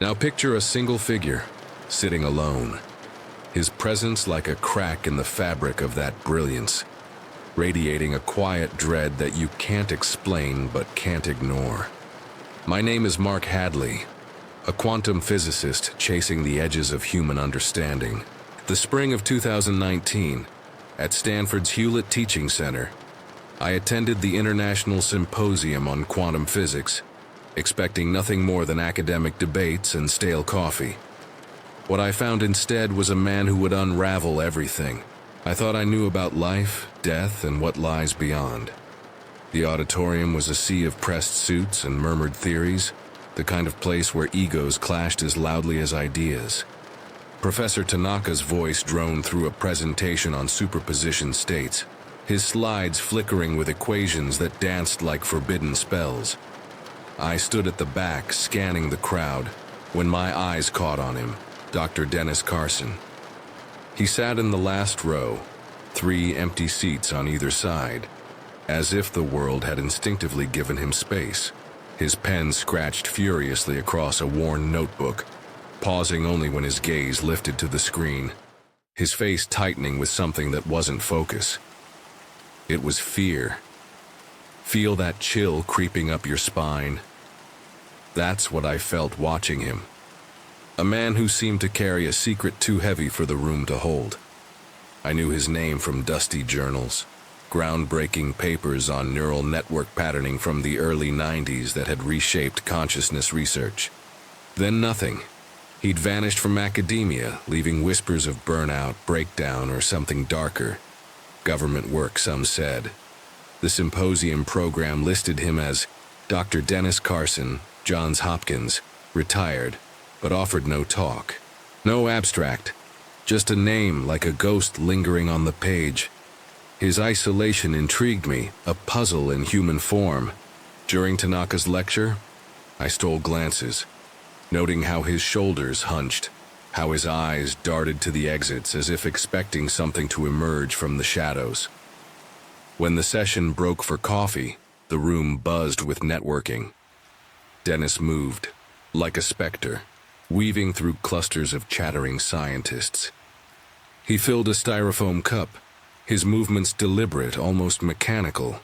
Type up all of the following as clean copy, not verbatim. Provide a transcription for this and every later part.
Now picture a single figure, sitting alone, his presence like a crack in the fabric of that brilliance, radiating a quiet dread that you can't explain but can't ignore. My name is Mark Hadley, a quantum physicist chasing the edges of human understanding. The spring of 2019, at Stanford's Hewlett Teaching Center, I attended the International Symposium on Quantum Physics, expecting nothing more than academic debates and stale coffee. What I found instead was a man who would unravel everything. I thought I knew about life, death, and what lies beyond. The auditorium was a sea of pressed suits and murmured theories, the kind of place where egos clashed as loudly as ideas. Professor Tanaka's voice droned through a presentation on superposition states, his slides flickering with equations that danced like forbidden spells. I stood at the back, scanning the crowd, when my eyes caught on him, Dr. Dennis Carson. He sat in the last row, 3 empty seats on either side, as if the world had instinctively given him space. His pen scratched furiously across a worn notebook, pausing only when his gaze lifted to the screen, his face tightening with something that wasn't focus. It was fear. Feel that chill creeping up your spine? That's what I felt watching him. A man who seemed to carry a secret too heavy for the room to hold. I knew his name from dusty journals, groundbreaking papers on neural network patterning from the early 90s that had reshaped consciousness research. Then nothing. He'd vanished from academia, leaving whispers of burnout, breakdown, or something darker. Government work, some said. The symposium program listed him as Dr. Dennis Carson, Johns Hopkins, retired, but offered no talk. No abstract, just a name like a ghost lingering on the page. His isolation intrigued me, a puzzle in human form. During Tanaka's lecture, I stole glances, noting how his shoulders hunched, how his eyes darted to the exits as if expecting something to emerge from the shadows. When the session broke for coffee, the room buzzed with networking. Dennis moved, like a specter, weaving through clusters of chattering scientists. He filled a styrofoam cup, his movements deliberate, almost mechanical,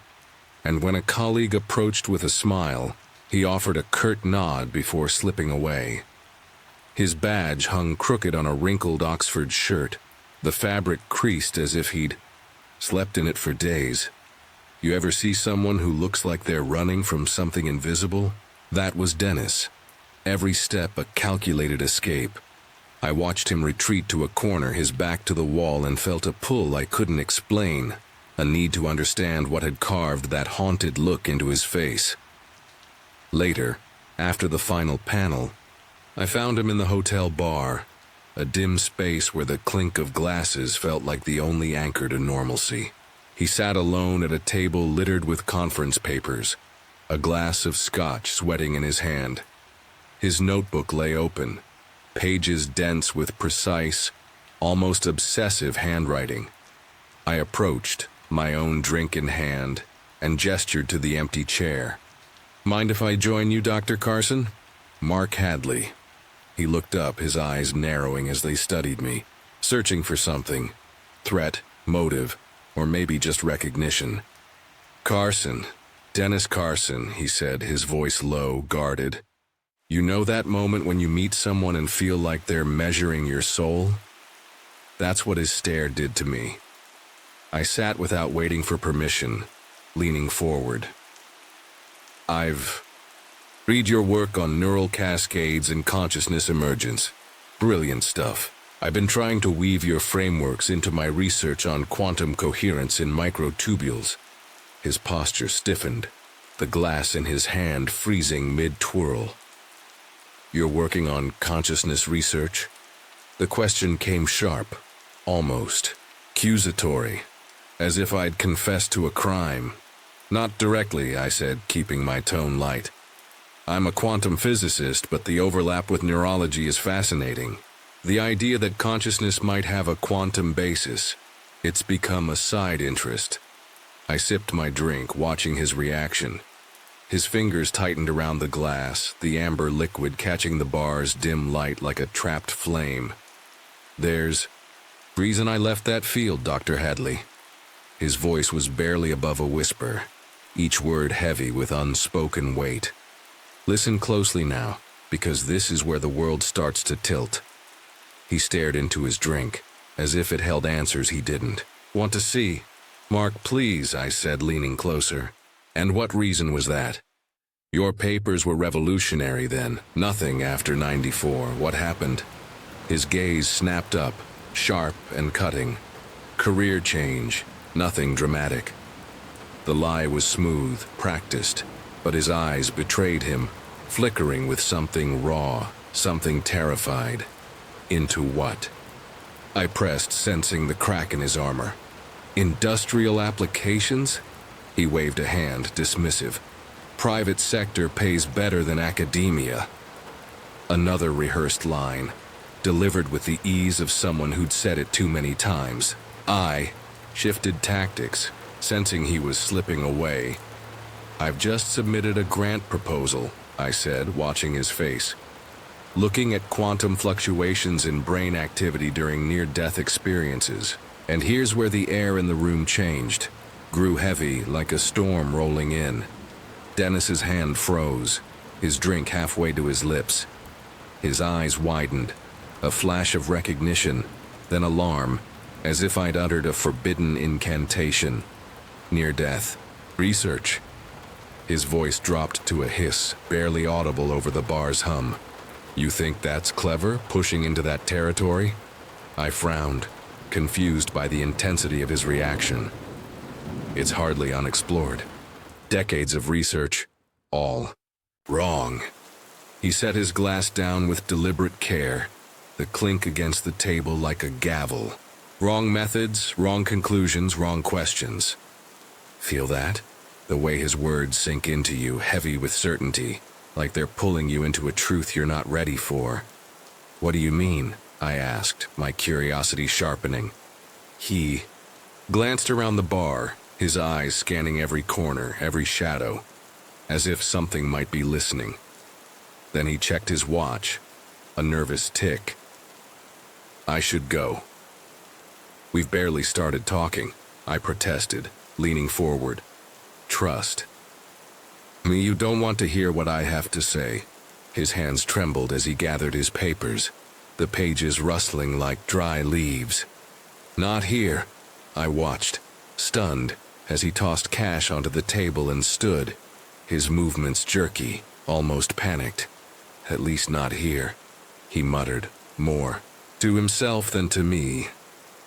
and when a colleague approached with a smile, he offered a curt nod before slipping away. His badge hung crooked on a wrinkled Oxford shirt, the fabric creased as if he'd slept in it for days. You ever see someone who looks like they're running from something invisible? That was Dennis. Every step a calculated escape. I watched him retreat to a corner, his back to the wall, and felt a pull I couldn't explain, a need to understand what had carved that haunted look into his face. Later, after the final panel, I found him in the hotel bar, a dim space where the clink of glasses felt like the only anchor to normalcy. He sat alone at a table littered with conference papers, a glass of scotch sweating in his hand. His notebook lay open, pages dense with precise, almost obsessive handwriting. I approached, my own drink in hand, and gestured to the empty chair. "Mind if I join you, Dr. Carson?" Mark Hadley. He looked up, his eyes narrowing as they studied me, searching for something. Threat, motive, or maybe just recognition. "Carson, Dennis Carson," he said, his voice low, guarded. "You know that moment when you meet someone and feel like they're measuring your soul?" That's what his stare did to me. I sat without waiting for permission, leaning forward. "I've read your work on neural cascades and consciousness emergence. Brilliant stuff. I've been trying to weave your frameworks into my research on quantum coherence in microtubules." His posture stiffened, the glass in his hand freezing mid-twirl. "You're working on consciousness research?" The question came sharp, almost accusatory, as if I'd confessed to a crime. "Not directly," I said, keeping my tone light. "I'm a quantum physicist, but the overlap with neurology is fascinating. The idea that consciousness might have a quantum basis. It's become a side interest." I sipped my drink, watching his reaction. His fingers tightened around the glass, the amber liquid catching the bar's dim light like a trapped flame. "There's reason I left that field, Dr. Hadley." His voice was barely above a whisper, each word heavy with unspoken weight. "Listen closely now, because this is where the world starts to tilt." He stared into his drink, as if it held answers he didn't want to see. "Mark, please," I said, leaning closer. "And what reason was that? Your papers were revolutionary then. Nothing after '94. What happened?" His gaze snapped up, sharp and cutting. "Career change. Nothing dramatic." The lie was smooth, practiced, but his eyes betrayed him, flickering with something raw, something terrified. "Into what?" I pressed, sensing the crack in his armor. "Industrial applications?" He waved a hand, dismissive. "Private sector pays better than academia." Another rehearsed line, delivered with the ease of someone who'd said it too many times. I shifted tactics, sensing he was slipping away. "I've just submitted a grant proposal," I said, watching his face. "Looking at quantum fluctuations in brain activity during near-death experiences." And here's where the air in the room changed, grew heavy like a storm rolling in. Dennis's hand froze, his drink halfway to his lips. His eyes widened, a flash of recognition, then alarm, as if I'd uttered a forbidden incantation. "Near death. Research." His voice dropped to a hiss, barely audible over the bar's hum. "You think that's clever, pushing into that territory?" I frowned, confused by the intensity of his reaction. "It's hardly unexplored. Decades of research, all wrong." He set his glass down with deliberate care, the clink against the table like a gavel. "Wrong methods, wrong conclusions, wrong questions." Feel that? The way his words sink into you, heavy with certainty, like they're pulling you into a truth you're not ready for. "What do you mean?" I asked, my curiosity sharpening. He glanced around the bar, his eyes scanning every corner, every shadow, as if something might be listening. Then he checked his watch, a nervous tick. "I should go." "We've barely started talking," I protested, leaning forward. "Trust me, you don't want to hear what I have to say." His hands trembled as he gathered his papers, the pages rustling like dry leaves. "Not here." I watched, stunned, as he tossed cash onto the table and stood, his movements jerky, almost panicked. "At least not here," he muttered, more to himself than to me.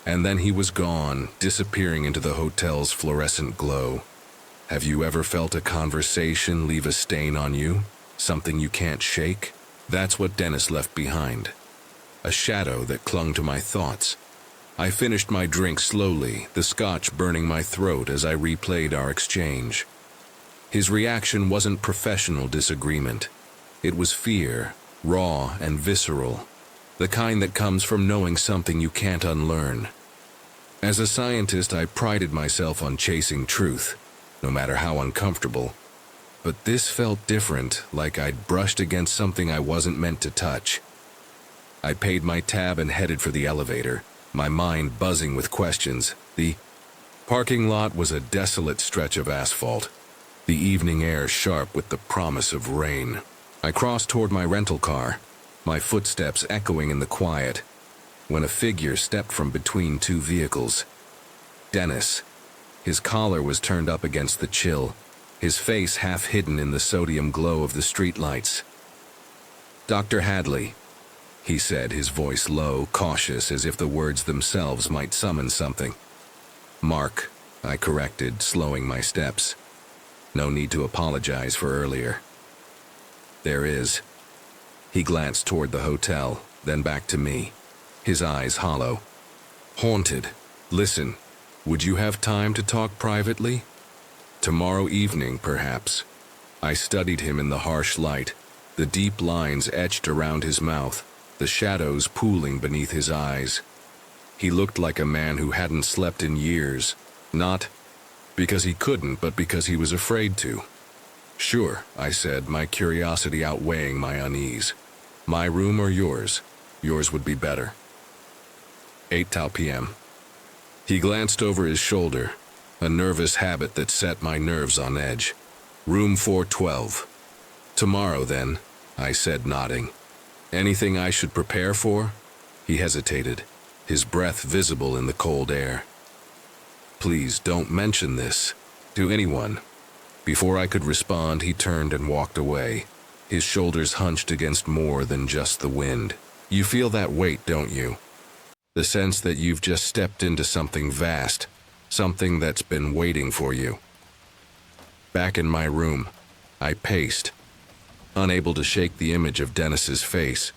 And then he was gone, disappearing into the hotel's fluorescent glow. Have you ever felt a conversation leave a stain on you? Something you can't shake? That's what Dennis left behind. A shadow that clung to my thoughts. I finished my drink slowly, the scotch burning my throat as I replayed our exchange. His reaction wasn't professional disagreement. It was fear, raw and visceral, the kind that comes from knowing something you can't unlearn. As a scientist, I prided myself on chasing truth, no matter how uncomfortable. But this felt different, like I'd brushed against something I wasn't meant to touch. I paid my tab and headed for the elevator, my mind buzzing with questions. The parking lot was a desolate stretch of asphalt, the evening air sharp with the promise of rain. I crossed toward my rental car, my footsteps echoing in the quiet, when a figure stepped from between two vehicles. Dennis. His collar was turned up against the chill, his face half hidden in the sodium glow of the streetlights. "Dr. Hadley," he said, his voice low, cautious, as if the words themselves might summon something. "Mark," I corrected, slowing my steps. No need to apologize for earlier. "There is." He glanced toward the hotel, then back to me, his eyes hollow. "Haunted. Listen, would you have time to talk privately? Tomorrow evening, perhaps." I studied him in the harsh light, the deep lines etched around his mouth, the shadows pooling beneath his eyes. He looked like a man who hadn't slept in years, not because he couldn't, but because he was afraid to. Sure, I said, my curiosity outweighing my unease. My room or yours? Yours would be better. 8 p.m. He glanced over his shoulder, a nervous habit that set my nerves on edge. Room 412. Tomorrow, then, I said, nodding. Anything I should prepare for? He hesitated, his breath visible in the cold air. Please don't mention this to anyone. Before I could respond, he turned and walked away, his shoulders hunched against more than just the wind. You feel that weight, don't you? The sense that you've just stepped into something vast, something that's been waiting for you. Back in my room, I paced, unable to shake the image of Dennis's face.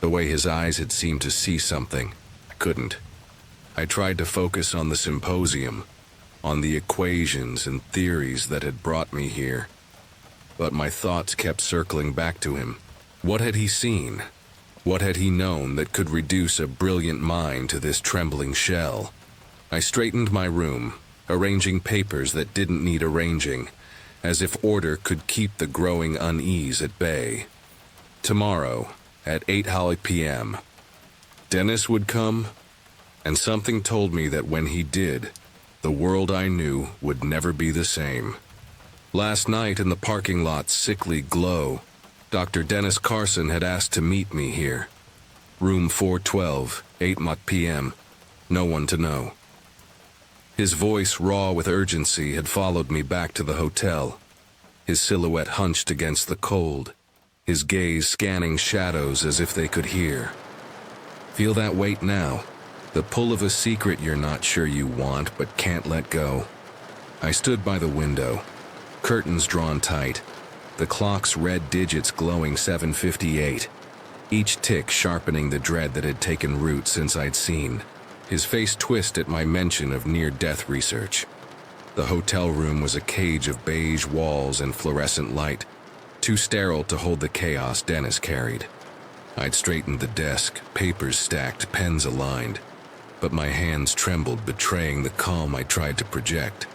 The way his eyes had seemed to see something, I couldn't. I tried to focus on the symposium, on the equations and theories that had brought me here. But my thoughts kept circling back to him. What had he seen? What had he known that could reduce a brilliant mind to this trembling shell? I straightened my room, arranging papers that didn't need arranging, as if order could keep the growing unease at bay. Tomorrow, at 8 p.m., Dennis would come, and something told me that when he did, the world I knew would never be the same. Last night in the parking lot's sickly glow, Dr. Dennis Carson had asked to meet me here. Room 412, 8 p.m., no one to know. His voice, raw with urgency, had followed me back to the hotel, his silhouette hunched against the cold, his gaze scanning shadows as if they could hear. Feel that weight now, the pull of a secret you're not sure you want but can't let go. I stood by the window, curtains drawn tight, the clock's red digits glowing 7:58, each tick sharpening the dread that had taken root since I'd seen. His face twist at my mention of near-death research. The hotel room was a cage of beige walls and fluorescent light, too sterile to hold the chaos Dennis carried. I'd straightened the desk, papers stacked, pens aligned, but my hands trembled, betraying the calm I tried to project.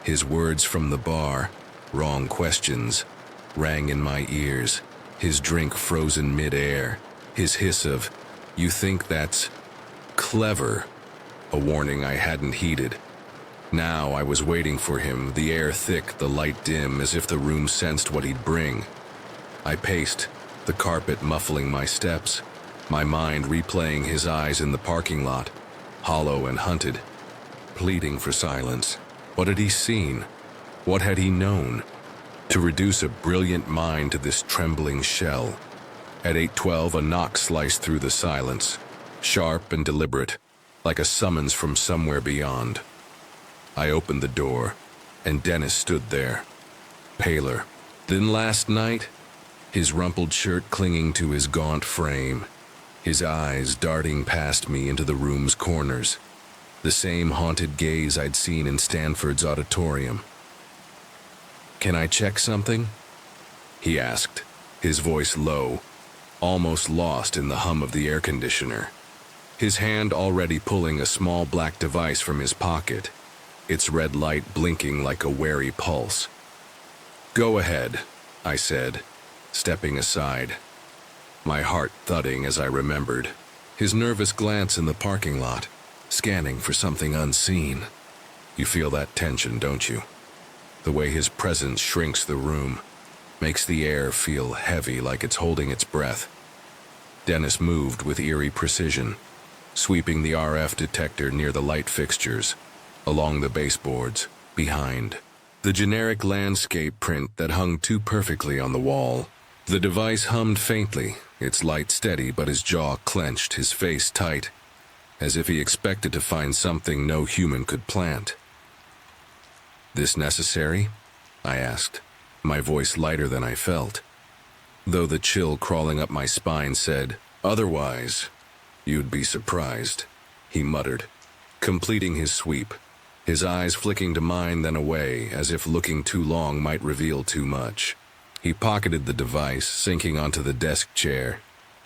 His words from the bar, wrong questions, rang in my ears, his drink frozen mid-air, his hiss of, "You think that's clever," a warning I hadn't heeded. Now I was waiting for him, the air thick, the light dim, as if the room sensed what he'd bring. I paced, the carpet muffling my steps, my mind replaying his eyes in the parking lot, hollow and hunted, pleading for silence. What had he seen? What had he known? To reduce a brilliant mind to this trembling shell. At 8:12, a knock sliced through the silence, sharp and deliberate, like a summons from somewhere beyond. I opened the door, and Dennis stood there, paler than last night, his rumpled shirt clinging to his gaunt frame, his eyes darting past me into the room's corners, the same haunted gaze I'd seen in Stanford's auditorium. "Can I check something?" he asked, his voice low, almost lost in the hum of the air conditioner, his hand already pulling a small black device from his pocket, its red light blinking like a wary pulse. "Go ahead," I said, stepping aside, my heart thudding as I remembered his nervous glance in the parking lot, scanning for something unseen. You feel that tension, don't you? The way his presence shrinks the room, makes the air feel heavy like it's holding its breath. Dennis moved with eerie precision, sweeping the RF detector near the light fixtures, along the baseboards, behind. The generic landscape print that hung too perfectly on the wall. The device hummed faintly, its light steady but his jaw clenched, his face tight, as if he expected to find something no human could plant. "This necessary?" I asked, my voice lighter than I felt, though the chill crawling up my spine said, "Otherwise, you'd be surprised," he muttered, completing his sweep, his eyes flicking to mine then away, as if looking too long might reveal too much. He pocketed the device, sinking onto the desk chair,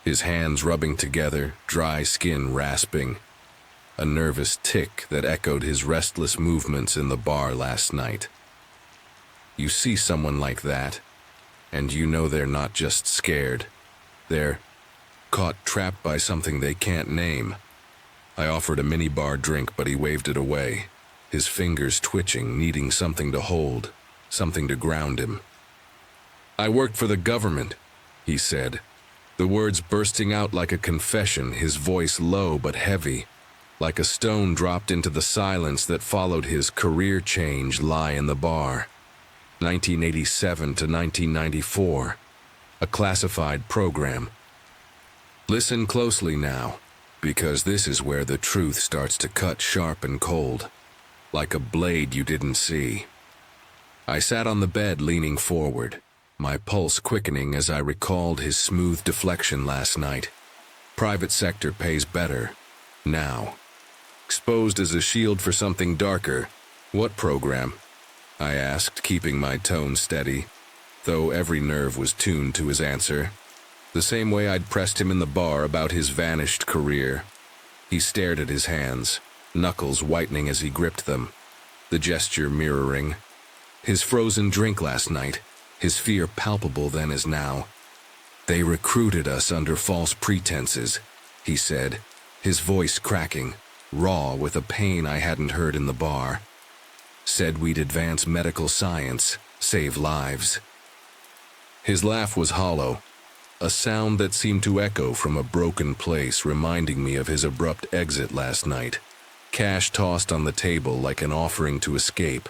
his hands rubbing together, dry skin rasping, a nervous tick that echoed his restless movements in the bar last night. You see someone like that, and you know they're not just scared. They're caught trapped by something they can't name. I offered a minibar drink, but he waved it away, his fingers twitching, needing something to hold, something to ground him. "I work for the government," he said, the words bursting out like a confession, his voice low but heavy, like a stone dropped into the silence that followed his career change lie in the bar. 1987 to 1994, a classified program. Listen closely now, because this is where the truth starts to cut sharp and cold, like a blade you didn't see. I sat on the bed leaning forward, my pulse quickening as I recalled his smooth deflection last night. Private sector pays better. Now. Exposed as a shield for something darker. What program? I asked, keeping my tone steady, though every nerve was tuned to his answer. The same way I'd pressed him in the bar about his vanished career. He stared at his hands, knuckles whitening as he gripped them, the gesture mirroring his frozen drink last night, his fear palpable then as now. "They recruited us under false pretenses," he said, his voice cracking, raw with a pain I hadn't heard in the bar. "Said we'd advance medical science, save lives." His laugh was hollow, a sound that seemed to echo from a broken place, reminding me of his abrupt exit last night, cash tossed on the table like an offering to escape.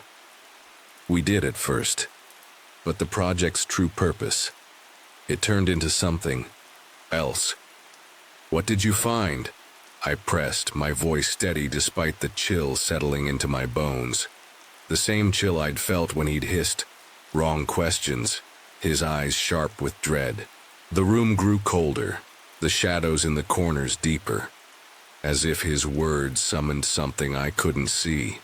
We did at first, but the project's true purpose, it turned into something else. "What did you find?" I pressed, my voice steady despite the chill settling into my bones. The same chill I'd felt when he'd hissed, "Wrong questions," his eyes sharp with dread. The room grew colder, the shadows in the corners deeper, as if his words summoned something I couldn't see.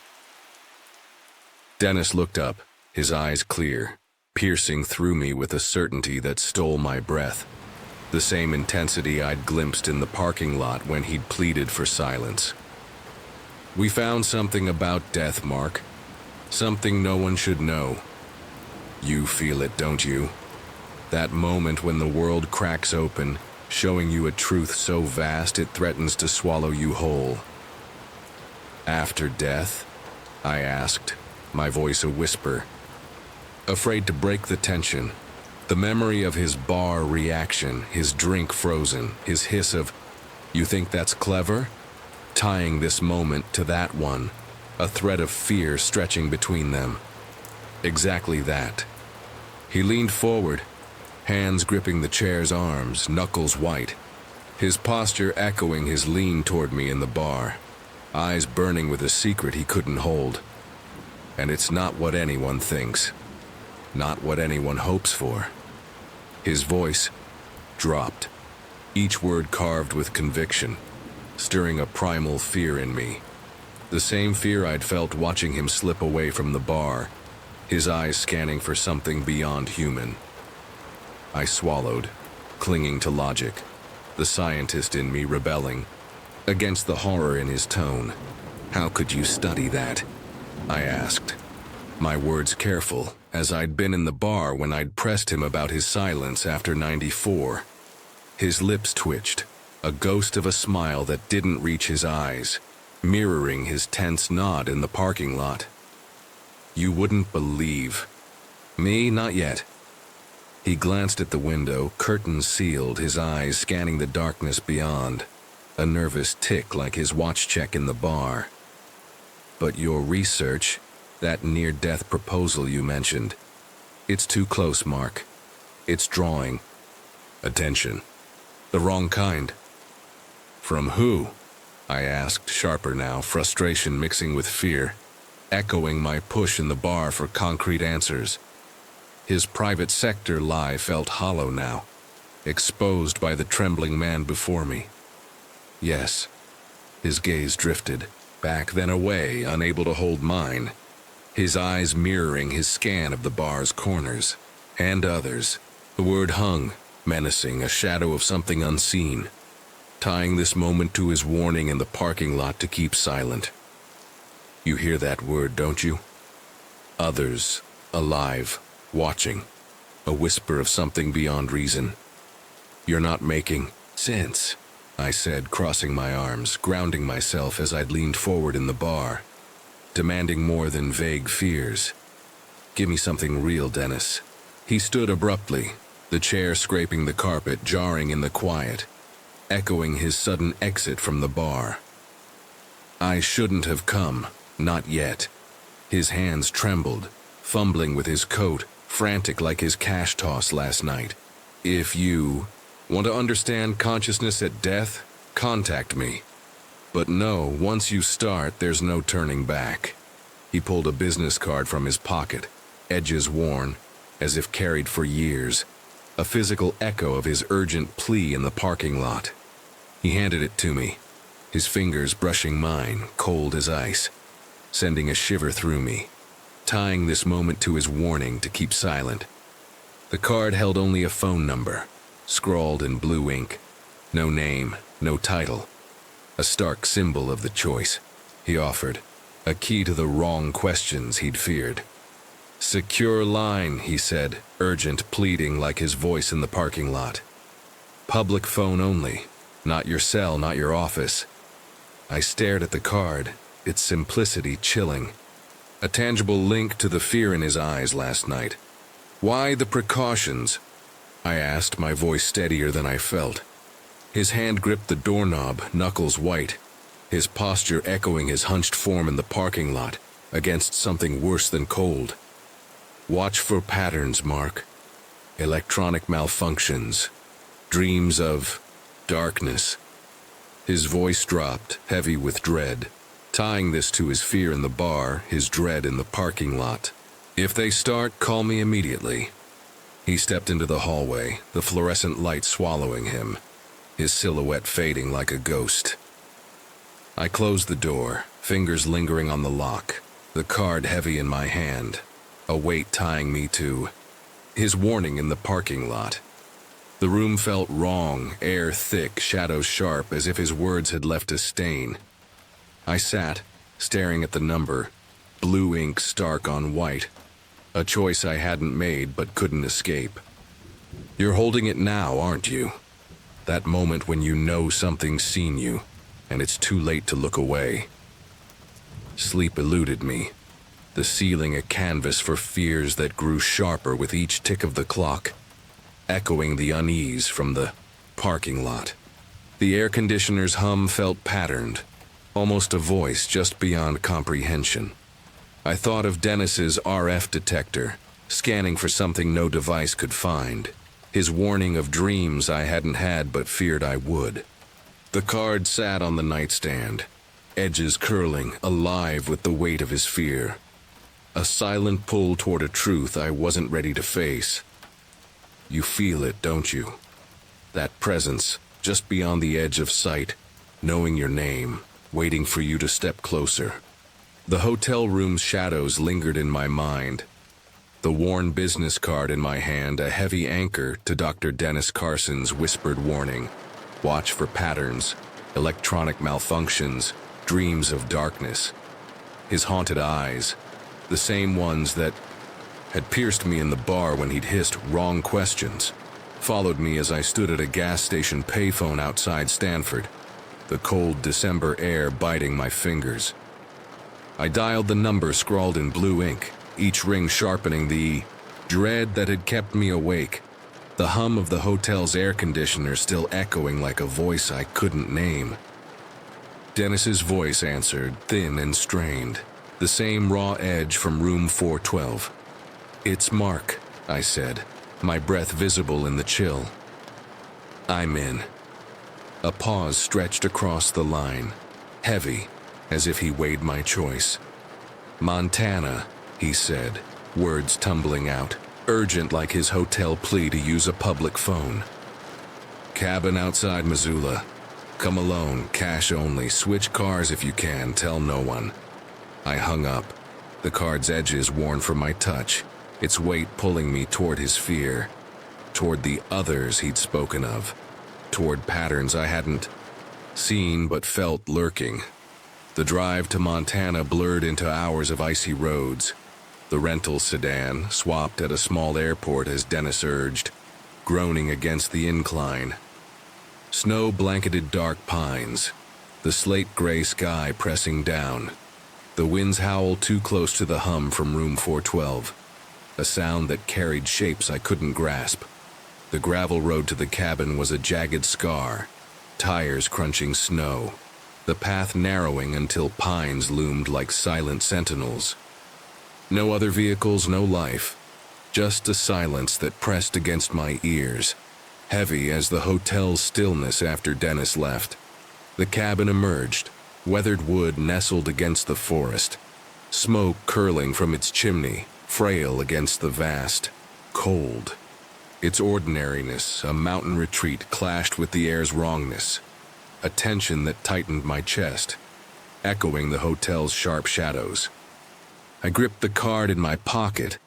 Dennis looked up, his eyes clear, piercing through me with a certainty that stole my breath. The same intensity I'd glimpsed in the parking lot when he'd pleaded for silence. "We found something about death, Mark. Something no one should know. You feel it, don't you? That moment when the world cracks open, showing you a truth so vast it threatens to swallow you whole." "After death?" I asked, my voice a whisper, afraid to break the tension. The memory of his bar reaction, his drink frozen, his hiss of, "You think that's clever?" tying this moment to that one, a thread of fear stretching between them. Exactly that. He leaned forward, hands gripping the chair's arms, knuckles white, his posture echoing his lean toward me in the bar, eyes burning with a secret he couldn't hold. "And it's not what anyone thinks, not what anyone hopes for." His voice dropped, each word carved with conviction, stirring a primal fear in me. The same fear I'd felt watching him slip away from the bar, his eyes scanning for something beyond human. I swallowed, clinging to logic, the scientist in me rebelling against the horror in his tone. "How could you study that?" I asked, my words careful, as I'd been in the bar when I'd pressed him about his silence after 94. His lips twitched, a ghost of a smile that didn't reach his eyes, mirroring his tense nod in the parking lot. "You wouldn't believe." "Me? Not yet." He glanced at the window, curtains sealed, his eyes scanning the darkness beyond, a nervous tick like his watch check in the bar. "But your research, that near-death proposal you mentioned, it's too close, Mark. It's drawing attention. The wrong kind." "From who?" I asked, sharper now, frustration mixing with fear, echoing my push in the bar for concrete answers. His private sector lie felt hollow now, exposed by the trembling man before me. "Yes." His gaze drifted, back then away, unable to hold mine, his eyes mirroring his scan of the bar's corners, and others. The word hung, menacing, a shadow of something unseen, tying this moment to his warning in the parking lot to keep silent. "You hear that word, don't you? Others, alive, watching, a whisper of something beyond reason. "You're not making sense," I said, crossing my arms, grounding myself as I'd leaned forward in the bar, demanding more than vague fears. "Give me something real, Dennis." He stood abruptly, the chair scraping the carpet, jarring in the quiet, echoing his sudden exit from the bar. I shouldn't have come, not yet. His hands trembled, fumbling with his coat, frantic like his cash toss last night. "If you want to understand consciousness at death, contact me. But no, once you start, there's no turning back." He pulled a business card from his pocket, edges worn, as if carried for years, a physical echo of his urgent plea in the parking lot. He handed it to me, his fingers brushing mine, cold as ice, sending a shiver through me, tying this moment to his warning to keep silent. The card held only a phone number, scrawled in blue ink. No name, no title. A stark symbol of the choice, he offered, a key to the wrong questions he'd feared. "Secure line," he said, urgent, pleading like his voice in the parking lot. "Public phone only. Not your cell, not your office." I stared at the card, its simplicity chilling. A tangible link to the fear in his eyes last night. "Why the precautions?" I asked, my voice steadier than I felt. His hand gripped the doorknob, knuckles white, his posture echoing his hunched form in the parking lot, against something worse than cold. "Watch for patterns, Mark. Electronic malfunctions. Dreams of darkness." His voice dropped, heavy with dread, tying this to his fear in the bar, his dread in the parking lot. "If they start, call me immediately." He stepped into the hallway, the fluorescent light swallowing him, his silhouette fading like a ghost. I closed the door, fingers lingering on the lock, the card heavy in my hand, a weight tying me to his warning in the parking lot. The room felt wrong, air thick, shadows sharp, as if his words had left a stain. I sat, staring at the number, blue ink stark on white, a choice I hadn't made but couldn't escape. "You're holding it now, aren't you? That moment when you know something's seen you, and it's too late to look away." Sleep eluded me, the ceiling a canvas for fears that grew sharper with each tick of the clock, echoing the unease from the parking lot. The air conditioner's hum felt patterned, almost a voice just beyond comprehension. I thought of Dennis's RF detector, scanning for something no device could find, his warning of dreams I hadn't had but feared I would. The card sat on the nightstand, edges curling, alive with the weight of his fear. A silent pull toward a truth I wasn't ready to face. "You feel it, don't you? That presence, just beyond the edge of sight, knowing your name, waiting for you to step closer." The hotel room's shadows lingered in my mind, the worn business card in my hand a heavy anchor to Dr. Dennis Carson's whispered warning. Watch for patterns, electronic malfunctions, dreams of darkness. His haunted eyes, the same ones that had pierced me in the bar when he'd hissed wrong questions, followed me as I stood at a gas station payphone outside Stanford, the cold December air biting my fingers. I dialed the number scrawled in blue ink, each ring sharpening the dread that had kept me awake, the hum of the hotel's air conditioner still echoing like a voice I couldn't name. Dennis's voice answered, thin and strained, the same raw edge from room 412. "It's Mark," I said, my breath visible in the chill. "I'm in." A pause stretched across the line, heavy, as if he weighed my choice. "Montana," he said, words tumbling out, urgent like his hotel plea to use a public phone. "Cabin outside Missoula. Come alone, cash only, switch cars if you can, tell no one." I hung up, the card's edges worn from my touch, its weight pulling me toward his fear, toward the others he'd spoken of, toward patterns I hadn't seen but felt lurking. The drive to Montana blurred into hours of icy roads, the rental sedan, swapped at a small airport as Dennis urged, groaning against the incline. Snow-blanketed dark pines, the slate-gray sky pressing down. The winds howl too close to the hum from room 412, a sound that carried shapes I couldn't grasp. The gravel road to the cabin was a jagged scar, tires crunching snow, the path narrowing until pines loomed like silent sentinels. No other vehicles, no life, just a silence that pressed against my ears, heavy as the hotel's stillness after Dennis left. The cabin emerged, weathered wood nestled against the forest, smoke curling from its chimney, frail against the vast, cold. Its ordinariness, a mountain retreat, clashed with the air's wrongness, a tension that tightened my chest, echoing the hotel's sharp shadows. I gripped the card in my pocket,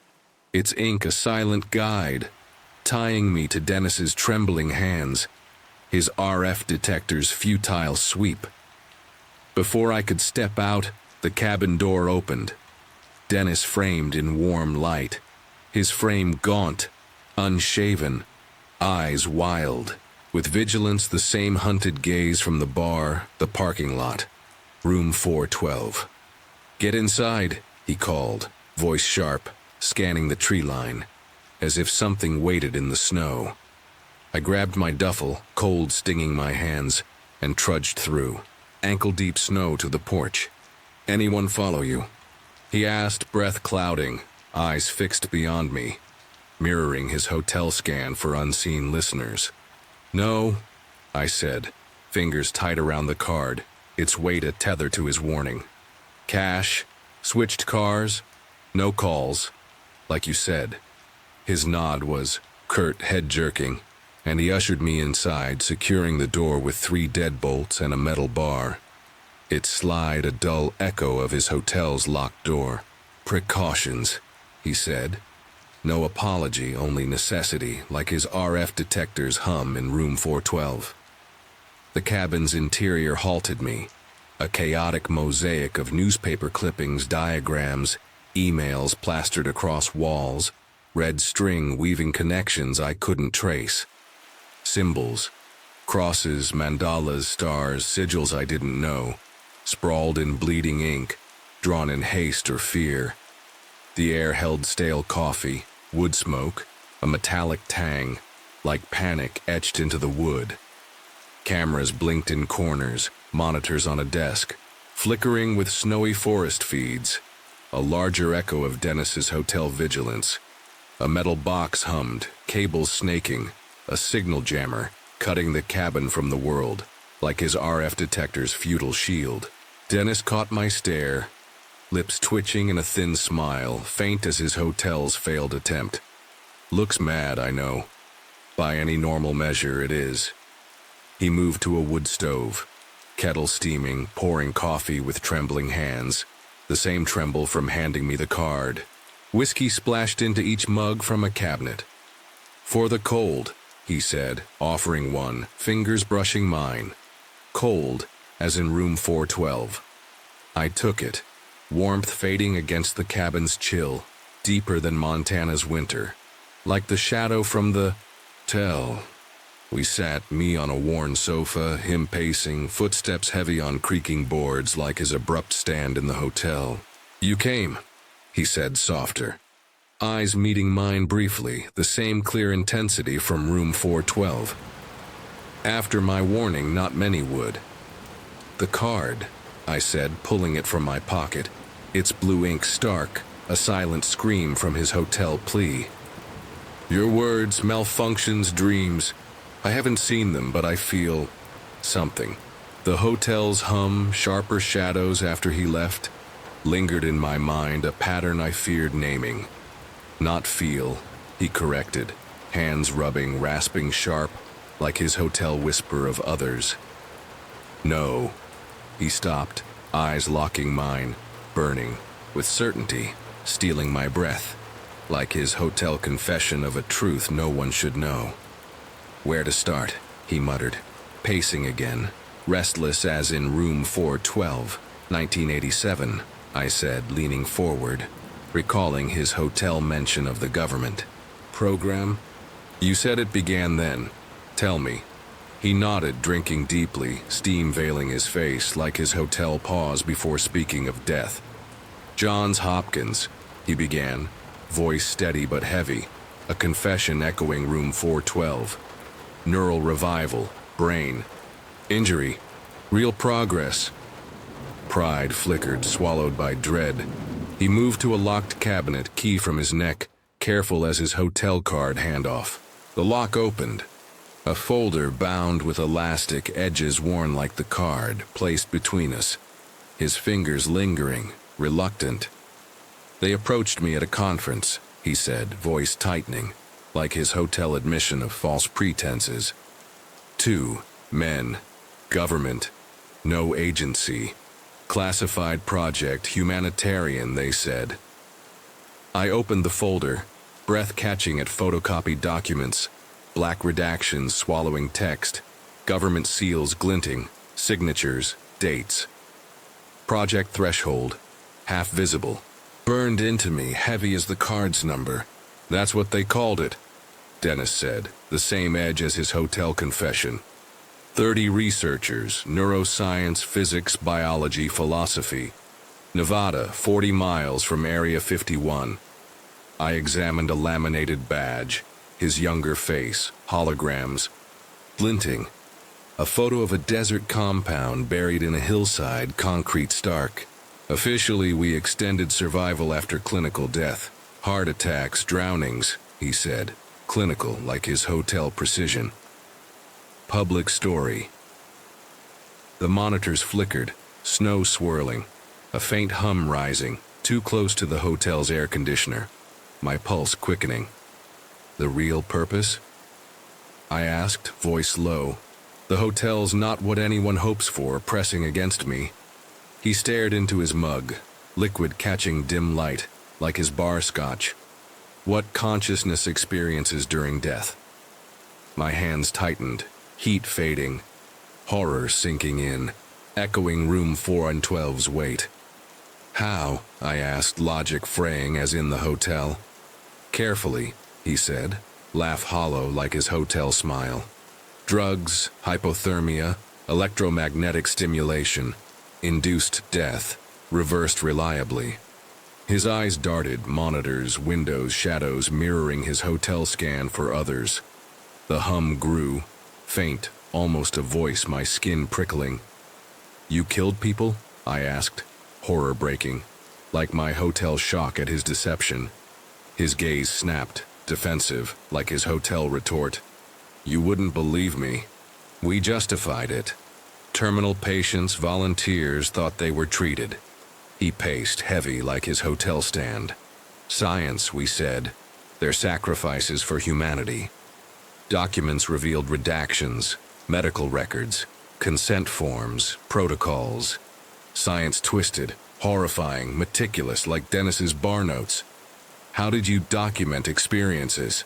its ink a silent guide, tying me to Dennis's trembling hands, his RF detector's futile sweep. Before I could step out, the cabin door opened. Dennis framed in warm light, his frame gaunt, unshaven, eyes wild, with vigilance the same hunted gaze from the bar, the parking lot, room 412. "Get inside," he called, voice sharp, scanning the tree line, as if something waited in the snow. I grabbed my duffel, cold stinging my hands, and trudged through, ankle-deep snow to the porch. "Anyone follow you?" he asked, breath clouding, eyes fixed beyond me, mirroring his hotel scan for unseen listeners. "No," I said, fingers tight around the card, its weight a tether to his warning. "Cash, switched cars, no calls, like you said." His nod was curt, head-jerking, and he ushered me inside, securing the door with 3 deadbolts and a metal bar. Its slide a dull echo of his hotel's locked door. "Precautions," he said. No apology, only necessity, like his RF detector's hum in room 412. The cabin's interior halted me, a chaotic mosaic of newspaper clippings, diagrams, emails plastered across walls, red string weaving connections I couldn't trace. Symbols, crosses, mandalas, stars, sigils I didn't know, sprawled in bleeding ink, drawn in haste or fear. The air held stale coffee, wood smoke, a metallic tang, like panic etched into the wood. Cameras blinked in corners, monitors on a desk, flickering with snowy forest feeds, a larger echo of Dennis's hotel vigilance. A metal box hummed, cables snaking, a signal jammer, cutting the cabin from the world, like his RF detector's futile shield. Dennis caught my stare, lips twitching in a thin smile, faint as his hotel's failed attempt. "Looks mad, I know. By any normal measure, it is." He moved to a wood stove, kettle steaming, pouring coffee with trembling hands, the same tremble from handing me the card. Whiskey splashed into each mug from a cabinet. "For the cold," he said, offering one, fingers brushing mine. Cold, as in room 412. I took it, warmth fading against the cabin's chill, deeper than Montana's winter, like the shadow from the tell. We sat, me on a worn sofa, him pacing, footsteps heavy on creaking boards like his abrupt stand in the hotel. "You came," he said softer. Eyes meeting mine briefly, the same clear intensity from room 412. After my warning, not many would. "The card," I said, pulling it from my pocket, its blue ink stark, a silent scream from his hotel plea. "Your words, malfunctions, dreams. I haven't seen them, but I feel something." The hotel's hum, sharper shadows after he left, lingered in my mind, a pattern I feared naming. "Not feel," he corrected, hands rubbing, rasping sharp, like his hotel whisper of others. "No." He stopped, eyes locking mine, burning, with certainty, stealing my breath, like his hotel confession of a truth no one should know. "Where to start?" he muttered, pacing again, restless as in room 412, 1987, I said, leaning forward. recalling his hotel mention of the government. Program? You said it began then. Tell me. He nodded, drinking deeply, steam veiling his face like his hotel pause before speaking of death. Johns Hopkins, he began, voice steady but heavy, a confession echoing room 412. Neural revival, brain. Injury, real progress. Pride flickered, swallowed by dread. He moved to a locked cabinet, key from his neck, careful as his hotel card handoff. The lock opened. A folder bound with elastic, edges worn like the card, placed between us. His fingers lingering, reluctant. They approached me at a conference, he said, voice tightening, like his hotel admission of false pretenses. 2 men, government, no agency. Classified project, humanitarian, they said. I opened the folder, breath catching at photocopied documents, black redactions swallowing text, government seals glinting, signatures, dates. Project threshold, half visible, burned into me, heavy as the card's number. That's what they called it, Dennis said, the same edge as his hotel confession. 30 researchers, neuroscience, physics, biology, philosophy. Nevada, 40 miles from Area 51. I examined a laminated badge, his younger face, holograms, glinting. A photo of a desert compound buried in a hillside, concrete stark. Officially, we extended survival after clinical death. Heart attacks, drownings, he said. Clinical, like his hotel precision. Public story. The monitors flickered, snow swirling, a faint hum rising, too close to the hotel's air conditioner. My pulse quickening. The real purpose? I asked, voice low. The hotel's not what anyone hopes for, pressing against me. He stared into his mug, liquid catching dim light, like his bar scotch. What consciousness experiences during death? My hands tightened, heat fading, horror sinking in, echoing room 412's weight. How? I asked, logic fraying as in the hotel. Carefully, he said, laugh hollow like his hotel smile. Drugs, hypothermia, electromagnetic stimulation, induced death, reversed reliably. His eyes darted, monitors, windows, shadows mirroring his hotel scan for others. The hum grew, faint, almost a voice, my skin prickling. You killed people? I asked, horror breaking, like my hotel shock at his deception. His gaze snapped, defensive, like his hotel retort. You wouldn't believe me. We justified it. Terminal patients, volunteers thought they were treated. He paced, heavy like his hotel stand. Science, we said. Their sacrifices for humanity. Documents revealed redactions, medical records, consent forms, protocols. Science twisted, horrifying, meticulous like Dennis's bar notes. How did you document experiences?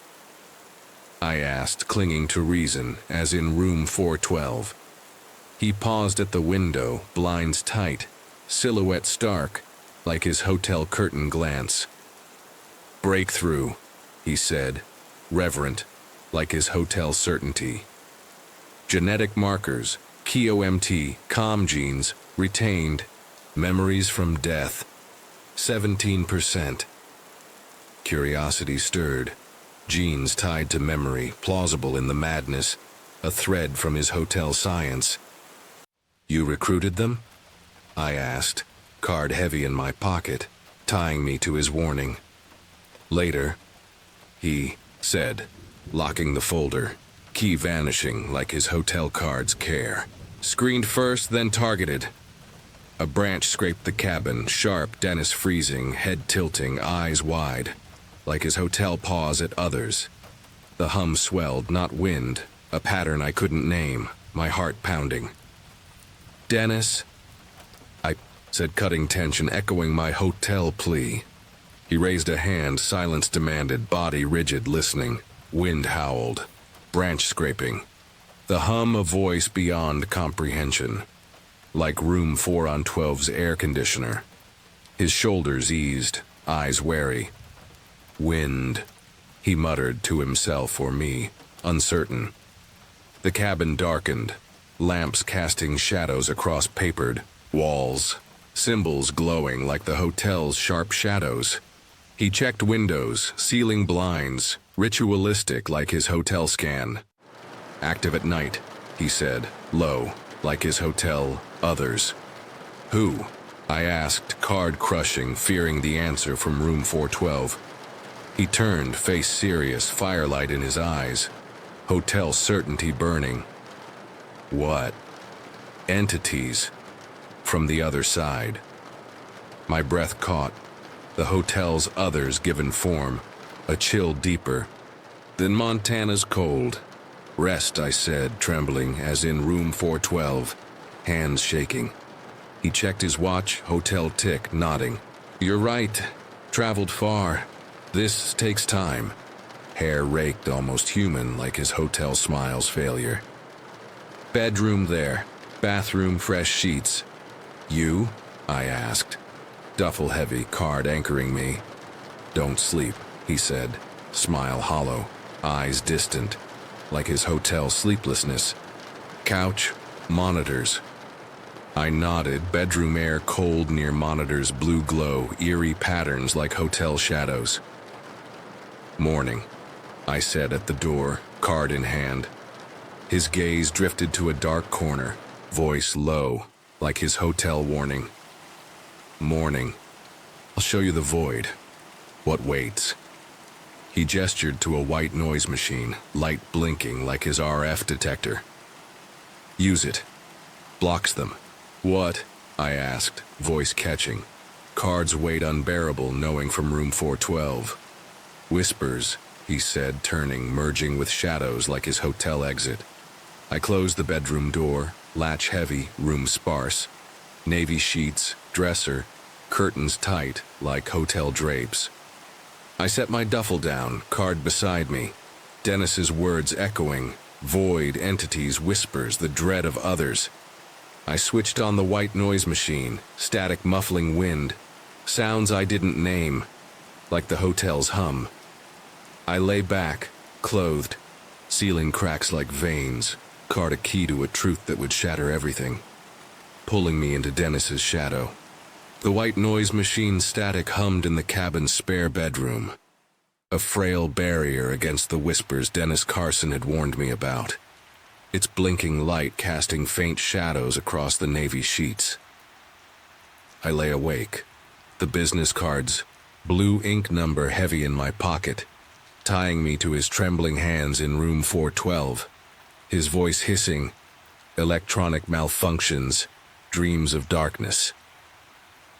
I asked, clinging to reason, as in room 412. He paused at the window, blinds tight, silhouette stark, like his hotel curtain glance. Breakthrough, he said, reverent, like his hotel certainty. Genetic markers, KOMT, COM genes, retained. Memories from death, 17%. Curiosity stirred. Genes tied to memory, plausible in the madness, a thread from his hotel science. You recruited them? I asked, card heavy in my pocket, tying me to his warning. Later, he said, locking the folder, key vanishing like his hotel card's care. Screened first, then targeted. A branch scraped the cabin, sharp, Dennis freezing, head tilting, eyes wide, like his hotel pause at others. The hum swelled, not wind, a pattern I couldn't name, my heart pounding. Dennis, I said, cutting tension, echoing my hotel plea. He raised a hand, silence demanded, body rigid, listening. Wind howled, branch scraping. The hum a voice beyond comprehension, like room 412's air conditioner. His shoulders eased, eyes wary. Wind, he muttered to himself or me, uncertain. The cabin darkened, lamps casting shadows across papered walls, symbols glowing like the hotel's sharp shadows. He checked windows, ceiling blinds, ritualistic like his hotel scan. Active at night, he said, low, like his hotel others. Who? I asked, card crushing, fearing the answer from room 412. He turned, face serious, firelight in his eyes, hotel certainty burning. What? Entities. From the other side. My breath caught. The hotel's others given form, a chill deeper. Then Montana's cold. Rest, I said, trembling, as in room 412, hands shaking. He checked his watch, hotel tick, nodding. You're right. Traveled far. This takes time. Hair raked almost human, like his hotel smile's failure. Bedroom there. Bathroom, fresh sheets. You? I asked. Duffel heavy, card anchoring me. Don't sleep, he said, smile hollow, eyes distant, like his hotel sleeplessness. Couch, monitors. I nodded, bedroom air cold near monitors, blue glow, eerie patterns like hotel shadows. Morning, I said at the door, card in hand. His gaze drifted to a dark corner, voice low, like his hotel warning. Morning. I'll show you the void. What waits? He gestured to a white noise machine, light blinking like his RF detector. Use it. Blocks them. What? I asked, voice catching. Card's weight unbearable, knowing from room 412. Whispers, he said, turning, merging with shadows like his hotel exit. I closed the bedroom door, latch heavy, room sparse. Navy sheets, dresser, curtains tight like hotel drapes. I set my duffel down, card beside me. Dennis's words echoing, void entities, whispers, the dread of others. I switched on the white noise machine, static muffling wind, sounds I didn't name, like the hotel's hum. I lay back, clothed, ceiling cracks like veins, card a key to a truth that would shatter everything, pulling me into Dennis's shadow. The white noise machine static hummed in the cabin's spare bedroom, a frail barrier against the whispers Dennis Carson had warned me about, its blinking light casting faint shadows across the navy sheets. I lay awake, the business cards, blue ink number heavy in my pocket, tying me to his trembling hands in room 412, his voice hissing, electronic malfunctions, dreams of darkness.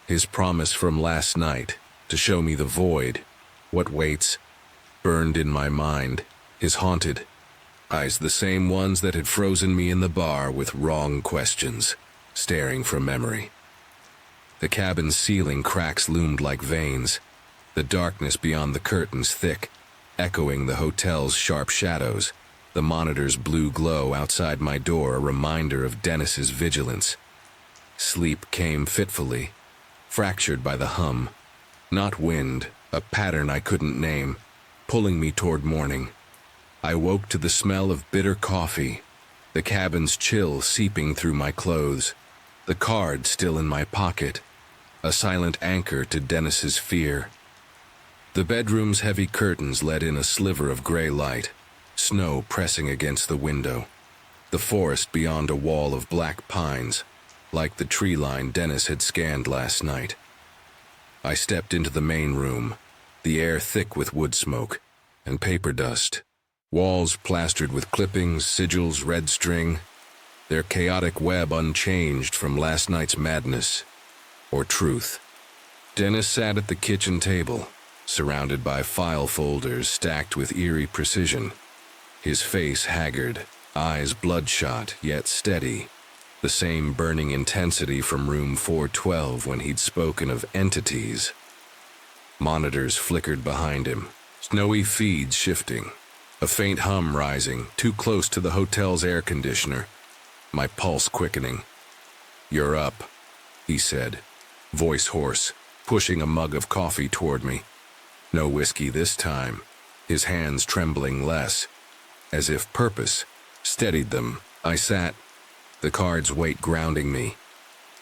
His promise from last night to show me the void, what waits, burned in my mind, his haunted eyes, the same ones that had frozen me in the bar with wrong questions, staring from memory. The cabin's ceiling cracks loomed like veins, the darkness beyond the curtains thick, echoing the hotel's sharp shadows, the monitor's blue glow outside my door a reminder of Dennis's vigilance. Sleep came fitfully, fractured by the hum, not wind, a pattern I couldn't name, pulling me toward morning. I woke to the smell of bitter coffee, the cabin's chill seeping through my clothes, the card still in my pocket, a silent anchor to Dennis's fear. The bedroom's heavy curtains let in a sliver of gray light, snow pressing against the window, the forest beyond a wall of black pines, like the tree line Dennis had scanned last night. I stepped into the main room, the air thick with wood smoke and paper dust, walls plastered with clippings, sigils, red string, their chaotic web unchanged from last night's madness or truth. Dennis sat at the kitchen table, surrounded by file folders stacked with eerie precision, his face haggard, eyes bloodshot yet steady, the same burning intensity from room 412 when he'd spoken of entities. Monitors flickered behind him, snowy feeds shifting, a faint hum rising, too close to the hotel's air conditioner, my pulse quickening. "You're up," he said, voice hoarse, pushing a mug of coffee toward me. No whiskey this time, his hands trembling less, as if purpose steadied them. I sat, the card's weight grounding me,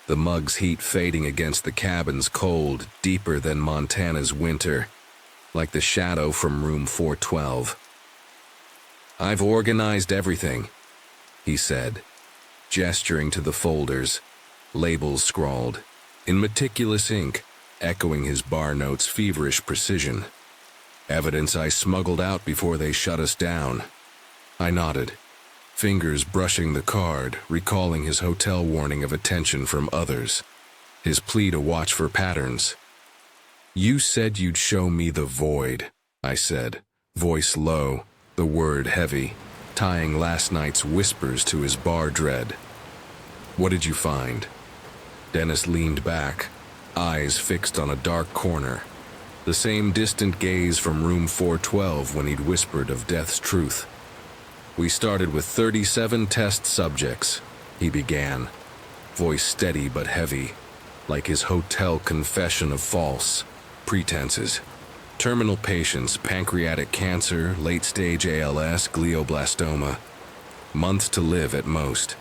the mug's heat fading against the cabin's cold, deeper than Montana's winter, like the shadow from room 412. "I've organized everything," he said, gesturing to the folders, labels scrawled, in meticulous ink, echoing his bar note's feverish precision. Evidence I smuggled out before they shut us down. I nodded, fingers brushing the card, recalling his hotel warning of attention from others, his plea to watch for patterns. "You said you'd show me the void," I said, voice low, the word heavy, tying last night's whispers to his bar dread. "What did you find?" Dennis leaned back, eyes fixed on a dark corner, the same distant gaze from room 412 when he'd whispered of death's truth. "We started with 37 test subjects," he began, voice steady but heavy, like his hotel confession of false pretenses. "Terminal patients, pancreatic cancer, late-stage ALS, glioblastoma. Months to live at most."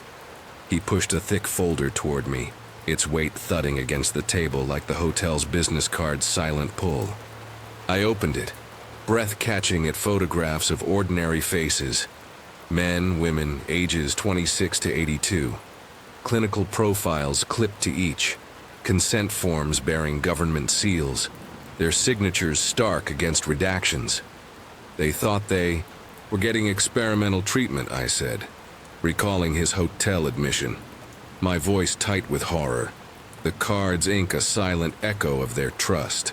He pushed a thick folder toward me, its weight thudding against the table like the hotel's business card's silent pull. I opened it, breath catching at photographs of ordinary faces. Men, women, ages 26 to 82. Clinical profiles clipped to each. Consent forms bearing government seals, their signatures stark against redactions. "They thought they were getting experimental treatment," I said, recalling his hotel admission, my voice tight with horror, the card's ink a silent echo of their trust.